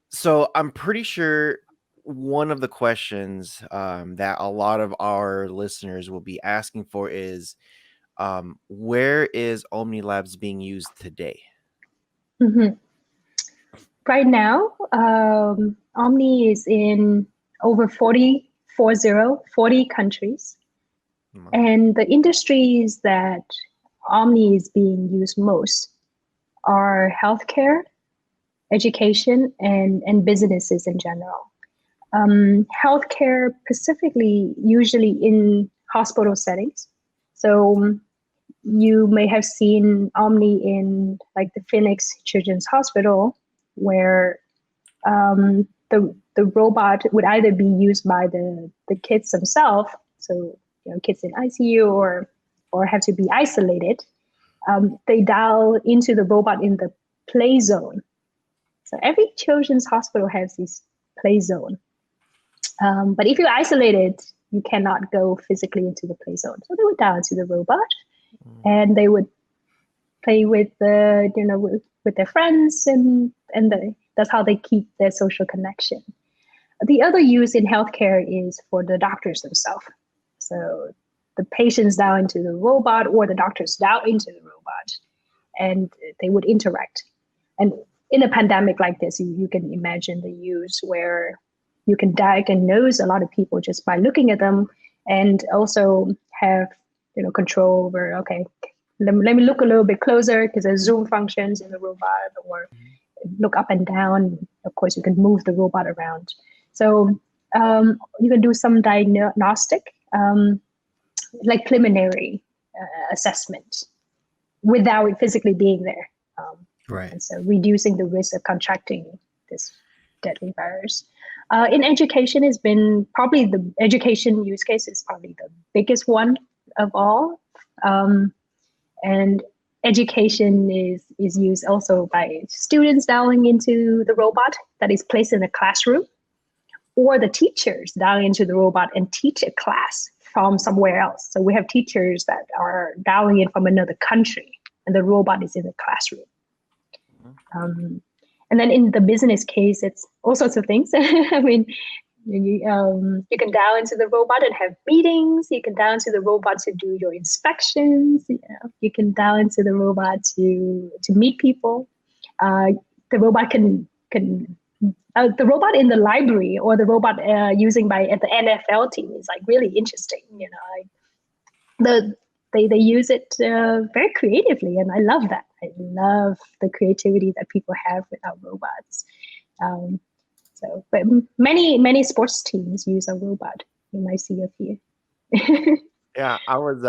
So I'm pretty sure one of the questions that a lot of our listeners will be asking for is, where is Omni Labs being used today? Mm-hmm. Right now, Omni is in over 40 countries. Mm-hmm. And the industries that Omni is being used most are healthcare, education, and businesses in general. Healthcare specifically, usually in hospital settings. So you may have seen Omni in like the Phoenix Children's Hospital, where the robot would either be used by the kids themselves, so kids in ICU or have to be isolated. They dial into the robot in the play zone. So every children's hospital has this play zone. But if you're isolated, you cannot go physically into the play zone. So they would dial into the robot, and they would play with with their friends, and that's how they keep their social connection. The other use in healthcare is for the doctors themselves. So the patients dial into the robot, or the doctors dial into the robot, and they would interact. And in a pandemic like this, you can imagine the use where you can diagnose a lot of people just by looking at them, and also have control over, okay, let me look a little bit closer, because there's zoom functions in the robot, or look up and down. Of course, you can move the robot around. So you can do some diagnostic, like preliminary assessment, without it physically being there. Right. And so reducing the risk of contracting this deadly virus. In education, has been probably the education use case is probably the biggest one of all. And education is used also by students dialing into the robot that is placed in a classroom, or the teachers dialing into the robot and teach a class from somewhere else. So we have teachers that are dialing in from another country, and the robot is in the classroom. And then in the business case, it's all sorts of things. I mean, you can dial into the robot and have meetings. You can dial into the robot to do your inspections. You can dial into the robot to meet people. The robot can the robot in the library, or the robot using at the NFL team is like really interesting. They use it very creatively, and I love that. I love the creativity that people have with our robots. But many sports teams use a robot. You might see a few. Yeah, I was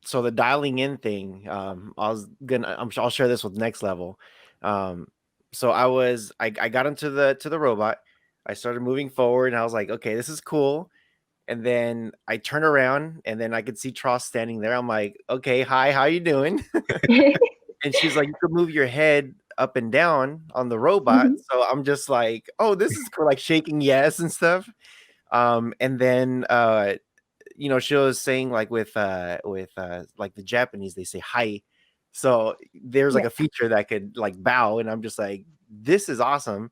so the dialing in thing. I'll share this with Next Level. So I got into the robot. I started moving forward, and I was like, okay, this is cool. And then I turn around, and then I could see Tross standing there. I'm like, okay, hi, how you doing? And she's like, you could move your head up and down on the robot. Mm-hmm. So I'm just like, oh, this is cool, like shaking yes and stuff. And then she was saying like with like the Japanese, they say hi. So there's like Yeah. a feature that could like bow, and I'm just like, this is awesome.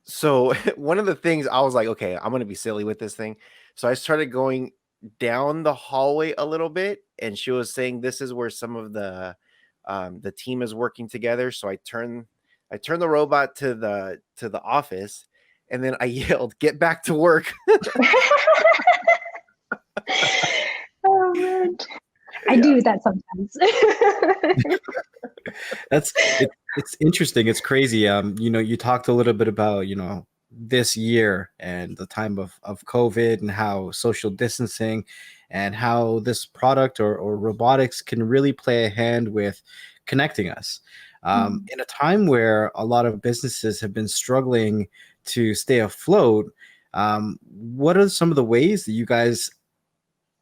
So one of the things I was like, okay, I'm gonna be silly with this thing. So I started going down the hallway a little bit, and she was saying this is where some of the team is working together. So I turned the robot to the office, and then I yelled, "Get back to work!" Oh man, I Yeah. do that sometimes. It's interesting. It's crazy. You talked a little bit about, this year and the time of COVID and how social distancing and how this product or robotics can really play a hand with connecting us. In a time where a lot of businesses have been struggling to stay afloat, what are some of the ways that you guys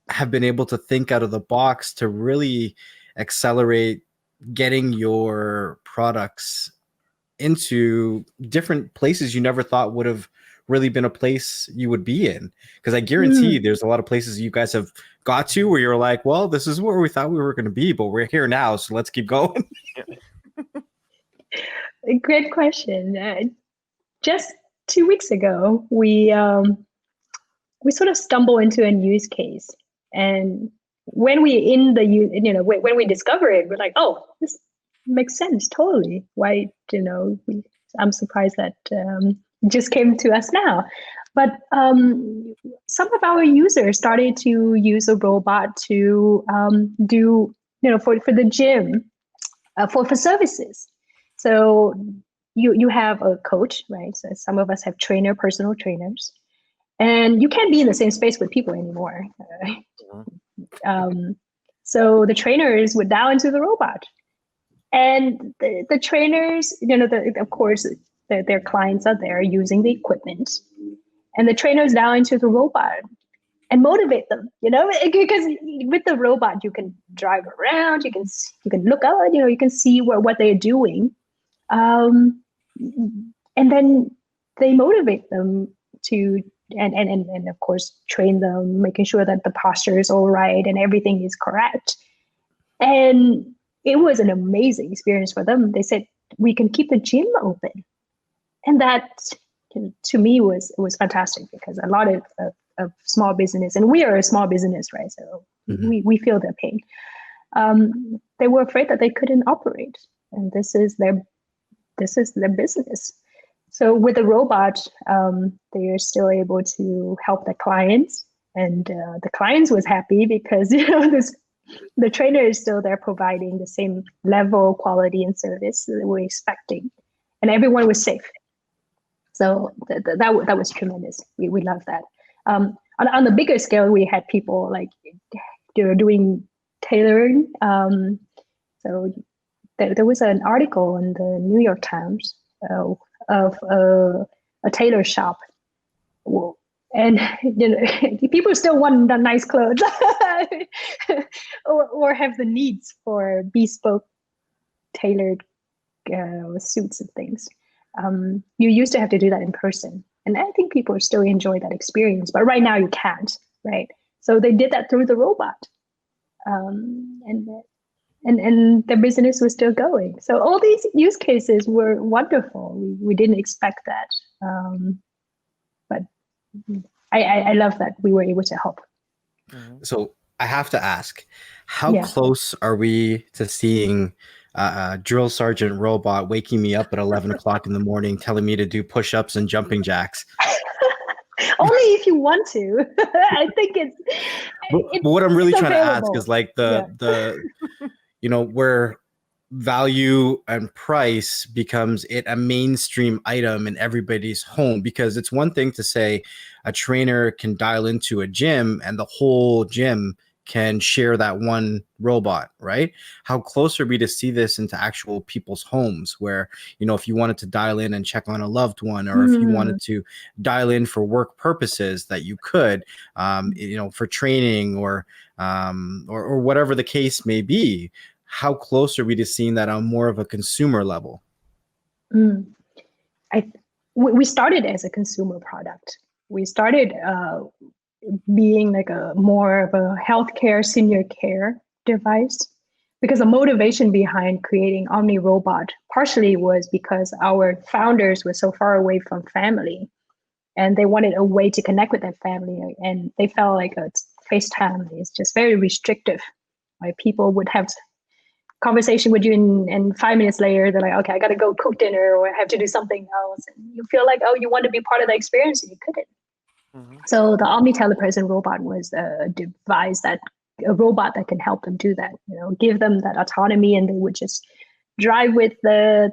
have been able to think out of the box to really accelerate getting your products into different places you never thought would have really been a place you would be in? Because I guarantee there's a lot of places you guys have got to where you're like, well, this is where we thought we were going to be, but we're here now, so let's keep going. Great question. Just 2 weeks ago, we sort of stumble into a use case, and when when we discover it, we're like, oh, this makes sense totally. Why, I'm surprised that it just came to us now. But some of our users started to use a robot to do, for the gym, for services. So you have a coach, right? So some of us have personal trainers, and you can't be in the same space with people anymore. So the trainers would dial into the robot, and the trainers, of course, their clients are there using the equipment, and the trainers dial into the robot and motivate them, because with the robot you can drive around, you can look out, you can see what they're doing, and then they motivate them to and of course train them, making sure that the posture is all right and everything is correct. And it was an amazing experience for them. They said we can keep the gym open, and that to me was fantastic, because a lot of small business, and we are a small business, right? So we feel their pain. They were afraid that they couldn't operate, and this is their business. So with the robot, they are still able to help the clients, and the clients was happy because the trainer is still there providing the same level, quality, and service that we're expecting, and everyone was safe. So that was tremendous. We love that. On the bigger scale, we had people like they were doing tailoring. So there was an article in the New York Times of a tailor shop, and people still want the nice clothes or have the needs for bespoke tailored suits and things. You used to have to do that in person, and I think people still enjoy that experience, but right now you can't, right? So they did that through the robot, and the business was still going. So all these use cases were wonderful. We didn't expect that, but I love that we were able to help. So I have to ask, how close are we to seeing drill sergeant robot waking me up at 11 o'clock in the morning, telling me to do push-ups and jumping jacks? Only if you want to. I think it's but what I'm really trying available. to ask is like where value and price becomes a mainstream item in everybody's home. Because it's one thing to say a trainer can dial into a gym and the whole gym can share that one robot, right? How close are we to see this into actual people's homes where, if you wanted to dial in and check on a loved one, or if you wanted to dial in for work purposes, that you could, for training or whatever the case may be. How close are we to seeing that on more of a consumer level? We started as a consumer product. We started being like a more of a healthcare, senior care device. because the motivation behind creating Omni Robot partially was because our founders were so far away from family, and they wanted a way to connect with their family, and they felt like FaceTime is just very restrictive. Like people would have conversation with you, and 5 minutes later they're like, okay, I gotta go cook dinner or I have to do something else, and you feel like, oh, you want to be part of the experience and you couldn't. So the Omni Telepresence robot was a device a robot that can help them do that, give them that autonomy, and they would just drive with the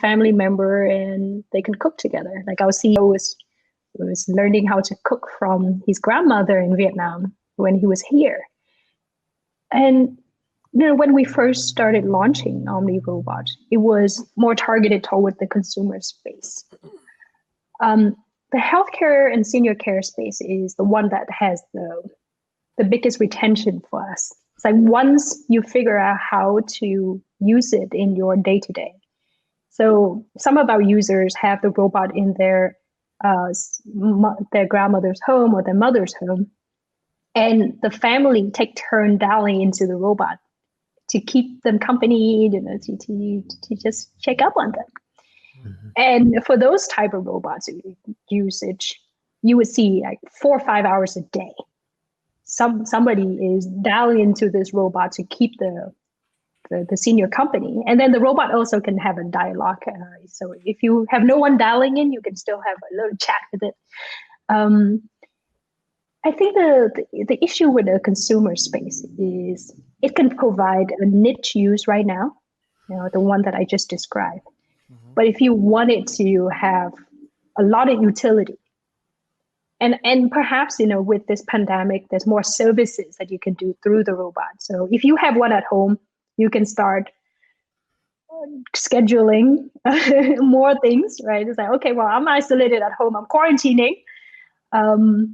family member and they can cook together. Like our CEO was learning how to cook from his grandmother in Vietnam when he was here. And when we first started launching Omni Robot, it was more targeted toward the consumer space. The healthcare and senior care space is the one that has the biggest retention for us. It's like once you figure out how to use it in your day-to-day. So some of our users have the robot in their grandmother's home or their mother's home, and the family take turn dialing into the robot to keep them company, to just check up on them. And for those type of robots usage, you would see like 4 or 5 hours a day. Somebody is dialing into this robot to keep the senior company, and then the robot also can have a dialogue. So if you have no one dialing in, you can still have a little chat with it. I think the issue with the consumer space is it can provide a niche use right now, the one that I just described. But if you wanted to have a lot of utility, and perhaps, with this pandemic, there's more services that you can do through the robot. So if you have one at home, you can start scheduling more things, right? It's like, okay, well, I'm isolated at home, I'm quarantining,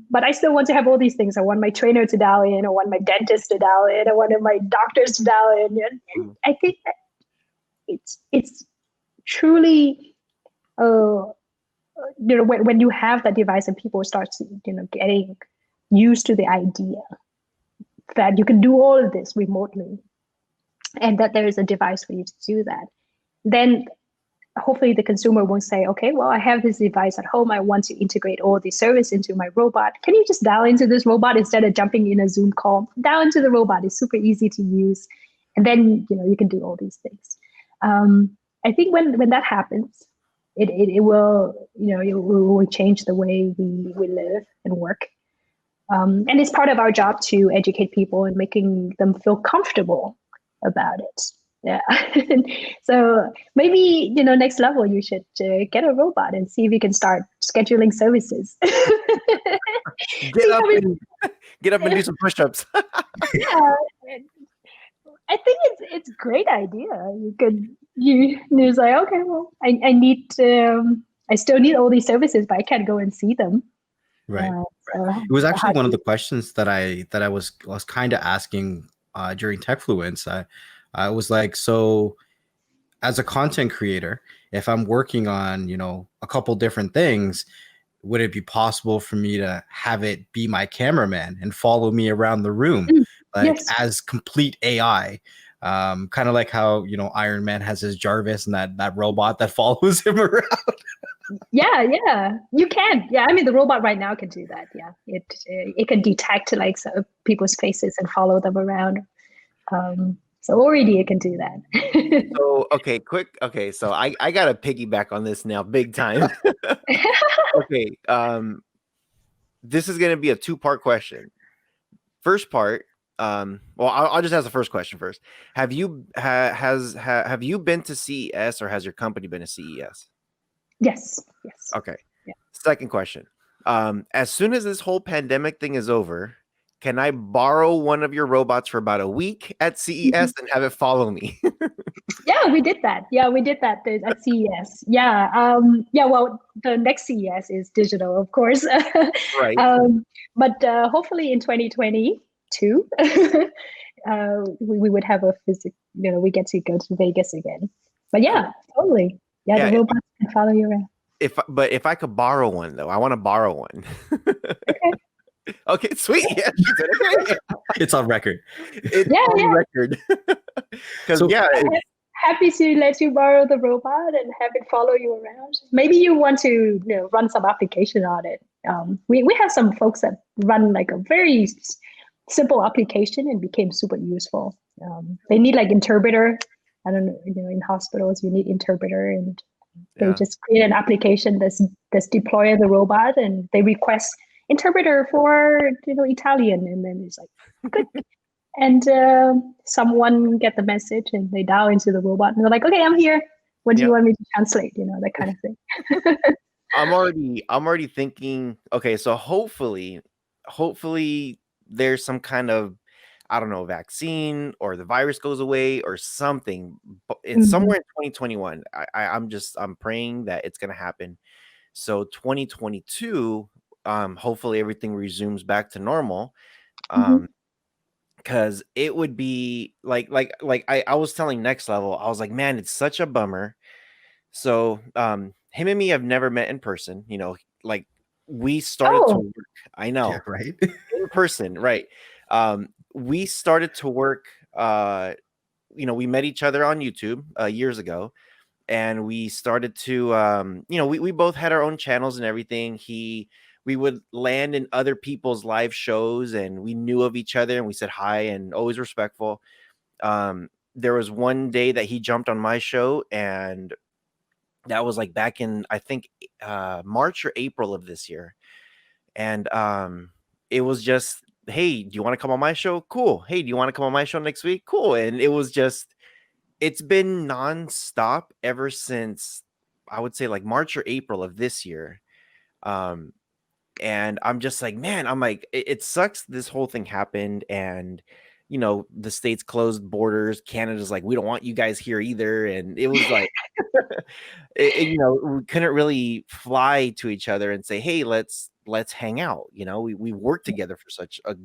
but I still want to have all these things. I want my trainer to dial in, I want my dentist to dial in, I want my doctors to dial in. And I think that it's truly, when you have that device and people start, getting used to the idea that you can do all of this remotely, and that there is a device for you to do that, then hopefully the consumer won't say, okay, well, I have this device at home, I want to integrate all the service into my robot. Can you just dial into this robot instead of jumping in a Zoom call? Dial into the robot, it's super easy to use. And then, you can do all these things. I think when that happens, it will, it will change the way we live and work. And it's part of our job to educate people and making them feel comfortable about it. Yeah. So maybe, next level, you should get a robot and see if you can start scheduling services. Get up and do some push-ups. Yeah. I think it's a great idea. It's like, okay, well, I still need all these services, but I can't go and see them. Right. It was actually one of the questions that I was kind of asking during TechFluence. I was like, so as a content creator, if I'm working on, a couple different things, would it be possible for me to have it be my cameraman and follow me around the room, yes. as complete AI? Kind of like how, Iron Man has his Jarvis and that robot that follows him around. Yeah, you can. Yeah, I mean, the robot right now can do that. Yeah, it can detect people's faces and follow them around. So already it can do that. So, okay, so I got to piggyback on this now, big time. Okay, this is going to be a 2-part question. First part, well, I'll just ask the first question first. Have you have you been to CES, or has your company been to CES? Yes. Okay. Yeah. Second question. As soon as this whole pandemic thing is over, can I borrow one of your robots for about a week at CES and have it follow me? Yeah, we did that. At CES. Yeah. Well, the next CES is digital, of course. Right. But hopefully in 2022, we would have a physical, we get to go to Vegas again. But yeah, totally. Yeah, the robots can follow you around. If I could borrow one, though, I want to borrow one. Okay. Okay, sweet. Yeah, she said okay. It's on record. It's Yeah, on yeah. record. Because So- yeah, Happy to let you borrow the robot and have it follow you around. Maybe you want to, run some application on it. We have some folks that run like a very simple application and became super useful. They need like interpreter. I don't know, in hospitals you need interpreter, and they yeah. just create an application that's deploy the robot, and they request interpreter for Italian, and then it's like good. And someone get the message and they dial into the robot and they're like, okay, I'm here. What do you want me to translate? That kind of thing. I'm already thinking, okay, so hopefully there's some kind of, I don't know, vaccine or the virus goes away or something. But in somewhere in 2021, I'm praying that it's gonna happen. So 2022, hopefully everything resumes back to normal. Because it would be like I was telling Next Level, I was like, man, it's such a bummer. So him and me have never met in person, like we started to work. I know, Yeah, right. in person, right? We started to work, we met each other on YouTube years ago, and we started to we both had our own channels and everything. We would land in other people's live shows, and we knew of each other, and we said hi and always respectful. There was one day that he jumped on my show, and that was like back in, I think, March or April of this year. And it was just, hey, do you want to come on my show? Cool. Hey, do you want to come on my show next week? Cool. And it was just, it's been nonstop ever since, I would say, like March or April of this year. And I'm just like, man, I'm like, it sucks this whole thing happened. And, the states closed borders. Canada's like, we don't want you guys here either. And it was like, we couldn't really fly to each other and say, hey, let's hang out. We worked together for such a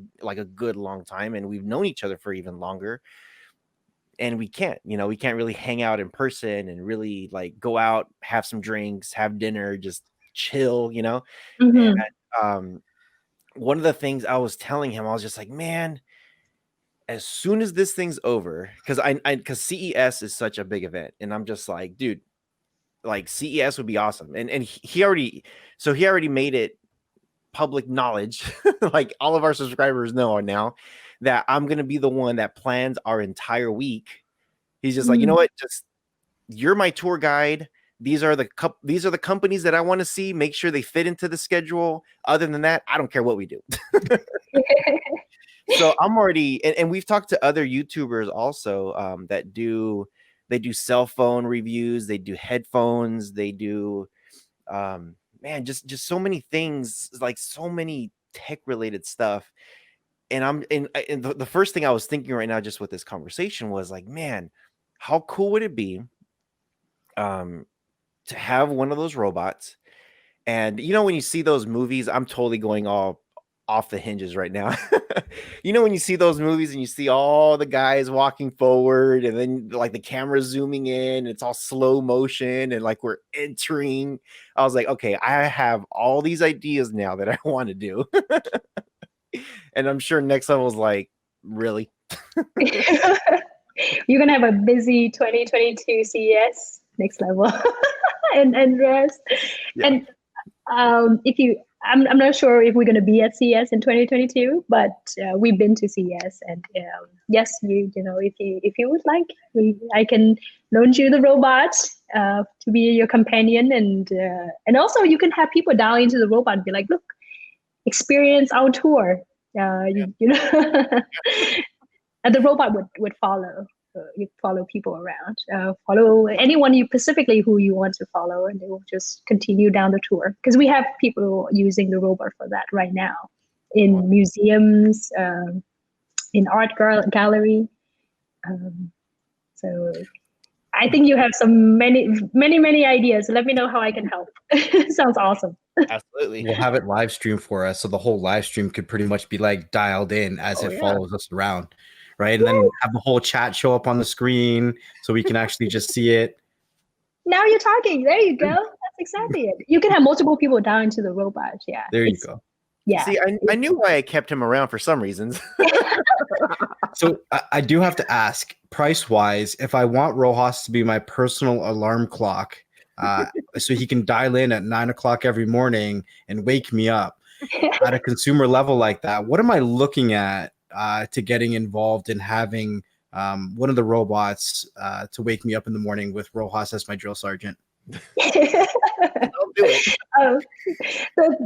good long time, and we've known each other for even longer. And we can't really hang out in person and really like go out, have some drinks, have dinner, just chill. And one of the things I was telling him, I was just like, man, as soon as this thing's over, because CES is such a big event, and I'm just like, dude, like CES would be awesome. And he already made it public knowledge, like all of our subscribers know now, that I'm gonna be the one that plans our entire week. He's just like, you know what, just you're my tour guide. These are the companies that I want to see. Make sure they fit into the schedule. Other than that, I don't care what we do. So I'm already, and we've talked to other YouTubers also that do cell phone reviews, they do headphones, they do man, just so many things, like so many tech related stuff. And the first thing I was thinking right now, just with this conversation, was like, man, how cool would it be to have one of those robots? And when you see those movies, I'm totally going all off the hinges right now. When you see those movies and you see all the guys walking forward, and then like the camera zooming in, it's all slow motion, and like we're entering. I was like, okay, I have all these ideas now that I want to do. And I'm sure Next Level's like, really? You're gonna have a busy 2022 CES Next Level and rest. Yeah. And if you, I'm not sure if we're going to be at CES in 2022, but we've been to CES, and yes, if you would like, I can loan you the robot to be your companion, and also you can have people dial into the robot and be like, look, experience our tour. And the robot would follow. You follow people around, follow anyone specifically who you want to follow, and they will just continue down the tour. Because we have people using the robot for that right now in museums, in art gallery. So I think you have some many ideas. Let me know how I can help. Sounds awesome. Absolutely. We'll have it live stream for us, so the whole live stream could pretty much be like dialed in as it follows us around. Right. And then have the whole chat show up on the screen so we can actually just see it. Now you're talking. There you go. That's exactly it. You can have multiple people down into the robot. Yeah. There you go. Yeah. See, I knew why I kept him around for some reasons. So I do have to ask, price wise, if I want Rojas to be my personal alarm clock, so he can dial in at 9 o'clock every morning and wake me up at a consumer level like that, what am I looking at to getting involved in having one of the robots to wake me up in the morning with Rojas as my drill sergeant? I'll do it.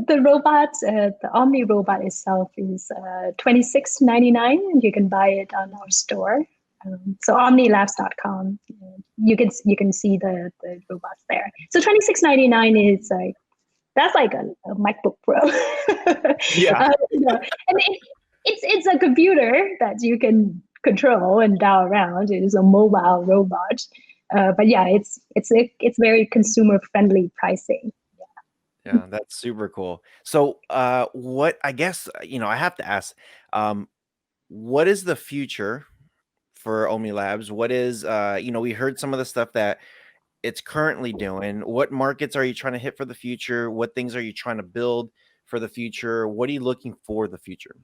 The robots, the Omni robot itself is $26.99, and you can buy it on our store. So omnilabs.com. You can see the robots there. So $26.99 is like, that's like a MacBook Pro. Yeah. And it's a computer that you can control and dial around. It is a mobile robot. But yeah, it's very consumer friendly pricing. Yeah, that's super cool. So, what I guess I have to ask, what is the future for Omni Labs? What is we heard some of the stuff that it's currently doing. What markets are you trying to hit for the future? What things are you trying to build for the future? What are you looking for the future?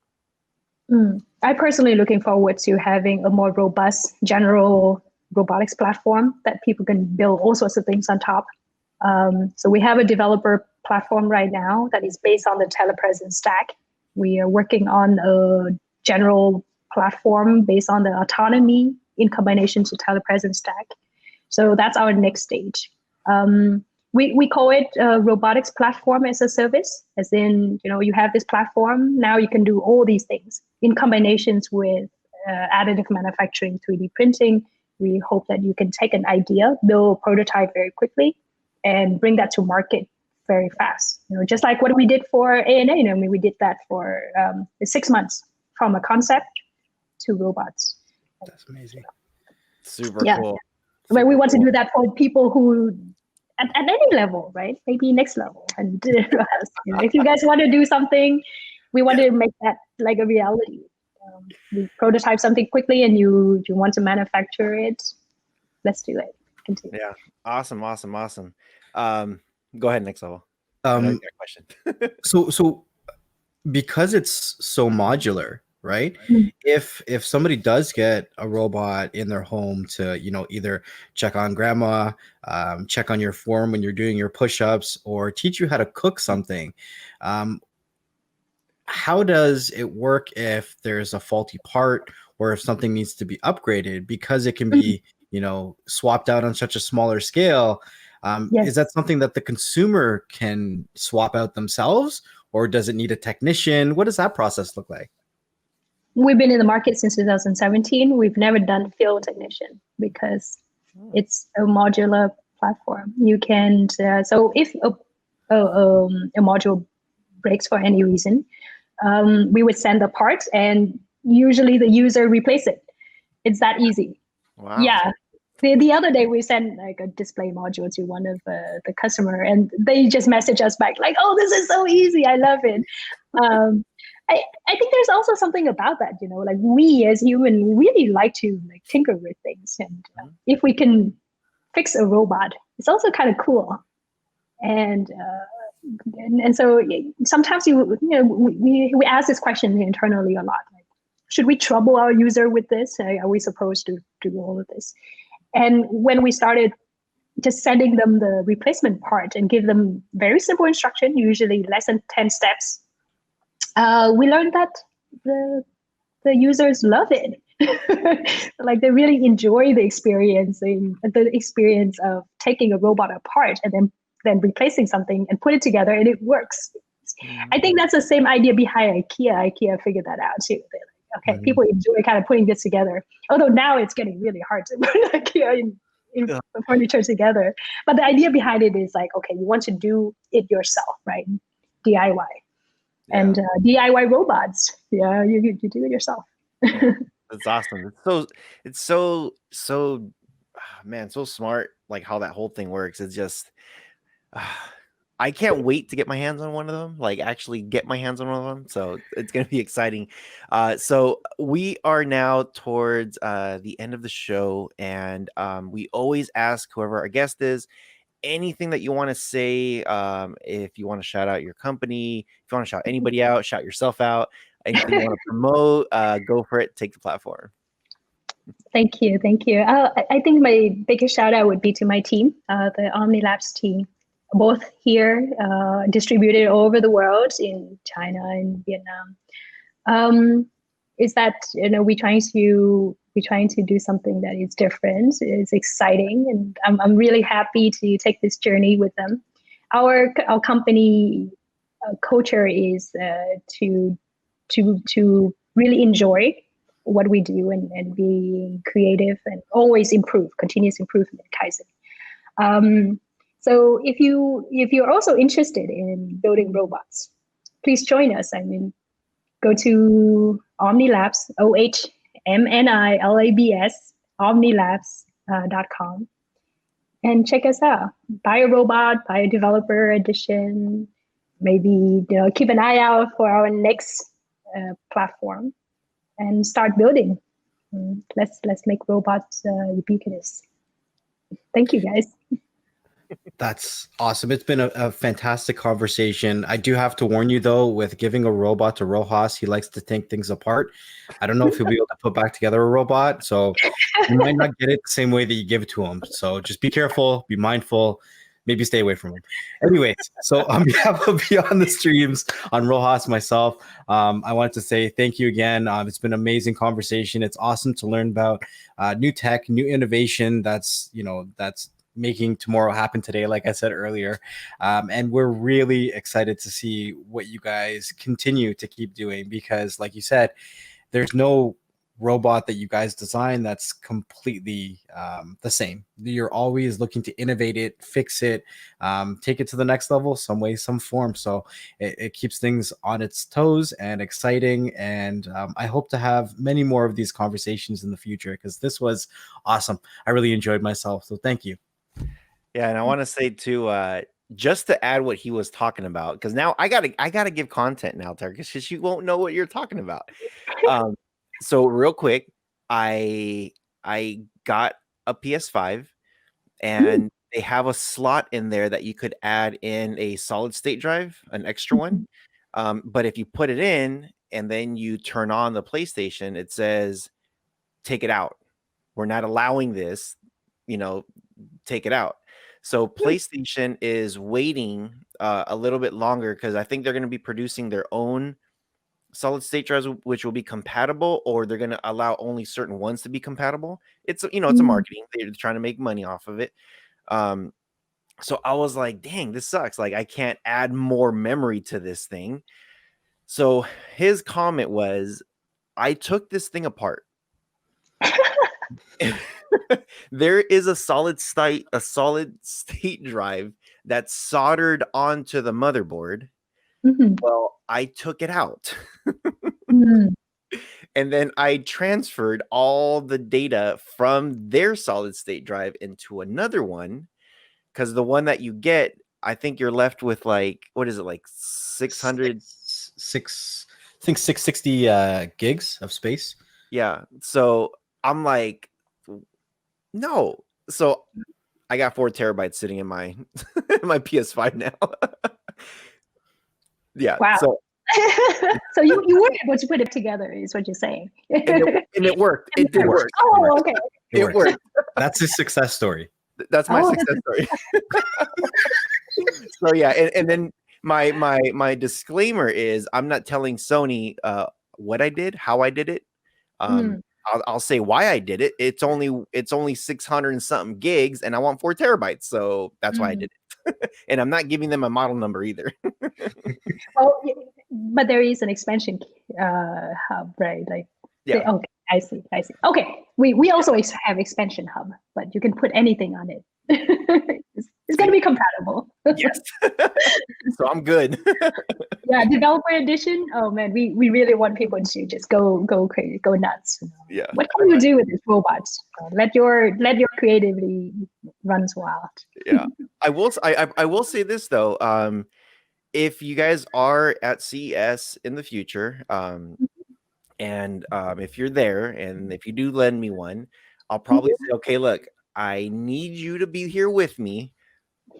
I'm personally looking forward to having a more robust general robotics platform that people can build all sorts of things on top. So we have a developer platform right now that is based on the Telepresence stack. We are working on a general platform based on the autonomy in combination to Telepresence stack. So that's our next stage. We call it robotics platform as a service, as in, you have this platform, now you can do all these things in combinations with additive manufacturing, 3D printing. We hope that you can take an idea, build a prototype very quickly, and bring that to market very fast. Just like what we did for ANA, we did that for 6 months from a concept to robots. That's amazing. Super cool. But we want to do that for people who at any level, right? Maybe next level. And if you guys want to do something, we want to make that like a reality. You prototype something quickly and you want to manufacture it, let's do it. Continue. Yeah. Awesome. Go ahead, next level. I know you got a question. So because it's so modular, right? If somebody does get a robot in their home to either check on grandma, check on your form when you're doing your push-ups, or teach you how to cook something, how does it work if there's a faulty part or if something needs to be upgraded, because it can be swapped out on such a smaller scale? Yes. Is that something that the consumer can swap out themselves, or does it need a technician? What does that process look like? We've been in the market since 2017. We've never done field technician because it's a modular platform. You can, so if a module breaks for any reason, we would send the parts and usually the user replace it. It's that easy. Wow. Yeah. The other day we sent like a display module to one of the customer, and they just message us back like, "Oh, this is so easy. I love it." I think there's also something about that, like we as human, we really like to like tinker with things, and if we can fix a robot, it's also kind of cool. And so sometimes we ask this question internally a lot, like, should we trouble our user with this? Are we supposed to do all of this? And when we started just sending them the replacement part and give them very simple instruction, usually less than 10 steps, we learned that the users love it. Like they really enjoy the experience of taking a robot apart and then replacing something and put it together and it works. I think that's the same idea behind IKEA. IKEA figured that out too. They're like, okay, people enjoy kind of putting this together. Although now it's getting really hard to put IKEA in furniture together. But the idea behind it is like, okay, you want to do it yourself, right? DIY. Yeah. And DIY robots. Yeah, you do it yourself. That's awesome. It's so man, so smart, like how that whole thing works. It's just I can't wait to get my hands on one of them, like actually get my hands on one of them. So it's going to be exciting. So we are now towards the end of the show, and we always ask whoever our guest is anything that you want to say, if you want to shout out your company, if you want to shout anybody out, shout yourself out, anything you want to promote, go for it. Take the platform. Thank you. Thank you. I think my biggest shout out would be to my team, the Omni Labs team, both here, distributed all over the world in China and Vietnam. Is that, you know, we're trying to do something that is different. It's exciting, and I'm really happy to take this journey with them. Our company culture is to really enjoy what we do and be creative and always improve, continuous improvement, Kaizen. So if you're also interested in building robots, please join us. I mean, go to Omni Labs, OHMNILABS, omnilabs.com, and check us out. Buy a robot, buy a developer edition. Maybe keep an eye out for our next platform, and start building. Let's make robots ubiquitous. Thank you, guys. That's awesome. It's been a fantastic conversation. I do have to warn you, though, with giving a robot to Rojas, he likes to take things apart. I don't know if he'll be able to put back together a robot, so you might not get it the same way that you give it to him. So just be careful, be mindful, maybe stay away from him. Anyways, so on behalf of Beyond the Streams, on Rojas, myself, I wanted to say thank you again. It's been an amazing conversation. It's awesome to learn about new tech, new innovation that's making tomorrow happen today, like I said earlier. And we're really excited to see what you guys continue to keep doing, because like you said, there's no robot that you guys design that's completely the same. You're always looking to innovate it, fix it, take it to the next level, some way, some form. So it keeps things on its toes and exciting. And I hope to have many more of these conversations in the future, because this was awesome. I really enjoyed myself. So thank you. Yeah, and I want to say too, just to add what he was talking about, because now I gotta give content now, Tarkus, because you won't know what you're talking about. So real quick, I got a PS5, and they have a slot in there that you could add in a solid state drive, an extra one. But if you put it in and then you turn on the PlayStation, it says, "Take it out. We're not allowing this. Take it out." So PlayStation is waiting a little bit longer, because I think they're going to be producing their own solid state drives, which will be compatible, or they're going to allow only certain ones to be compatible. It's it's a marketing. They're trying to make money off of it. So I was like, dang, this sucks. Like, I can't add more memory to this thing. So his comment was, I took this thing apart. There is a solid state drive that's soldered onto the motherboard. Well, I took it out. And then I transferred all the data from their solid state drive into another one, because the one that you get, I think you're left with like, what is it, like 660 gigs of space. Yeah. So I'm like, no. So I got 4 terabytes sitting in my my PS5 now. Yeah. Wow. So so you were able to put it together, is what you're saying. and it worked. It did work. Oh, okay. It worked. That's a success story. That's my success story. So yeah, and then my disclaimer is, I'm not telling Sony what I did, how I did it. I'll say why I did it. It's only 600 and something gigs, and I want 4 terabytes, so that's why I did it. And I'm not giving them a model number either. Well, but there is an expansion hub, right? Like, yeah. Okay, I see. Okay, we also have expansion hub, but you can put anything on it. It's going to be compatible. Yes. So I'm good. Yeah, developer edition. Oh man, we really want people to just go crazy, go nuts. Yeah. What can you do with this robot? Let your creativity run wild. Yeah. I will say this though. If you guys are at CES in the future, and if you're there, and if you do lend me one, I'll probably say, okay, look, I need you to be here with me,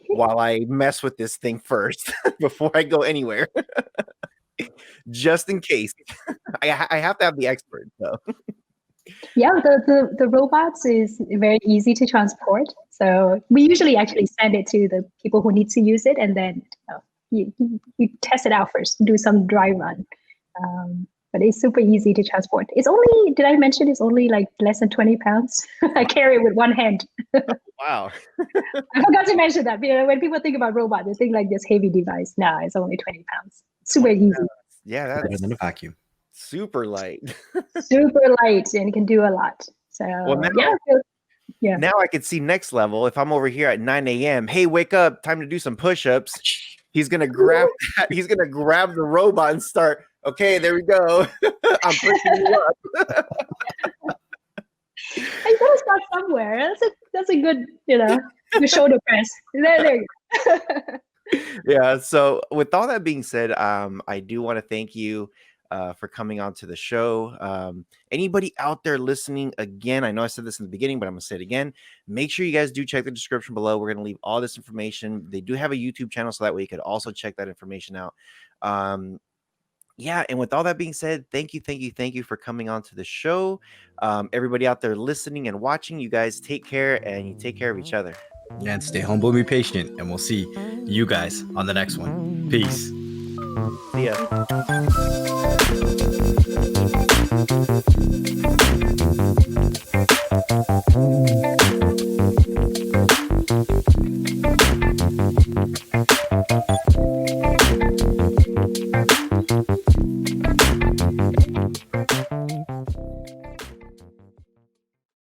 while I mess with this thing first before I go anywhere, just in case. I have to have the expert. So Yeah, the robots is very easy to transport. So we usually actually send it to the people who need to use it, and then you test it out first, do some dry run. But it's super easy to transport. It's only, did I mention it's only like less than 20 pounds? I carry it with one hand. wow. I forgot to mention that. When people think about robot, they think like this heavy device. No, it's only 20 pounds. Super easy. Yeah, Better that's than a vacuum. super light. Super light and can do a lot. So Well, now, yeah. Now I can see next level. If I'm over here at 9 a.m., hey, wake up, time to do some push-ups. He's gonna grab that. He's gonna grab the robot and start. Okay, there we go. I'm pushing you up. I gotta start somewhere. That's a good, good shoulder press. There you go. Yeah. So with all that being said, I do want to thank you for coming on to the show. Anybody out there listening, again, I know I said this in the beginning, but I'm gonna say it again. Make sure you guys do check the description below. We're gonna leave all this information. They do have a YouTube channel, so that way you could also check that information out. Yeah, and with all that being said, thank you for coming on to the show. Everybody out there listening and watching, you guys take care, and you take care of each other. And stay humble and be patient. And we'll see you guys on the next one. Peace. See ya.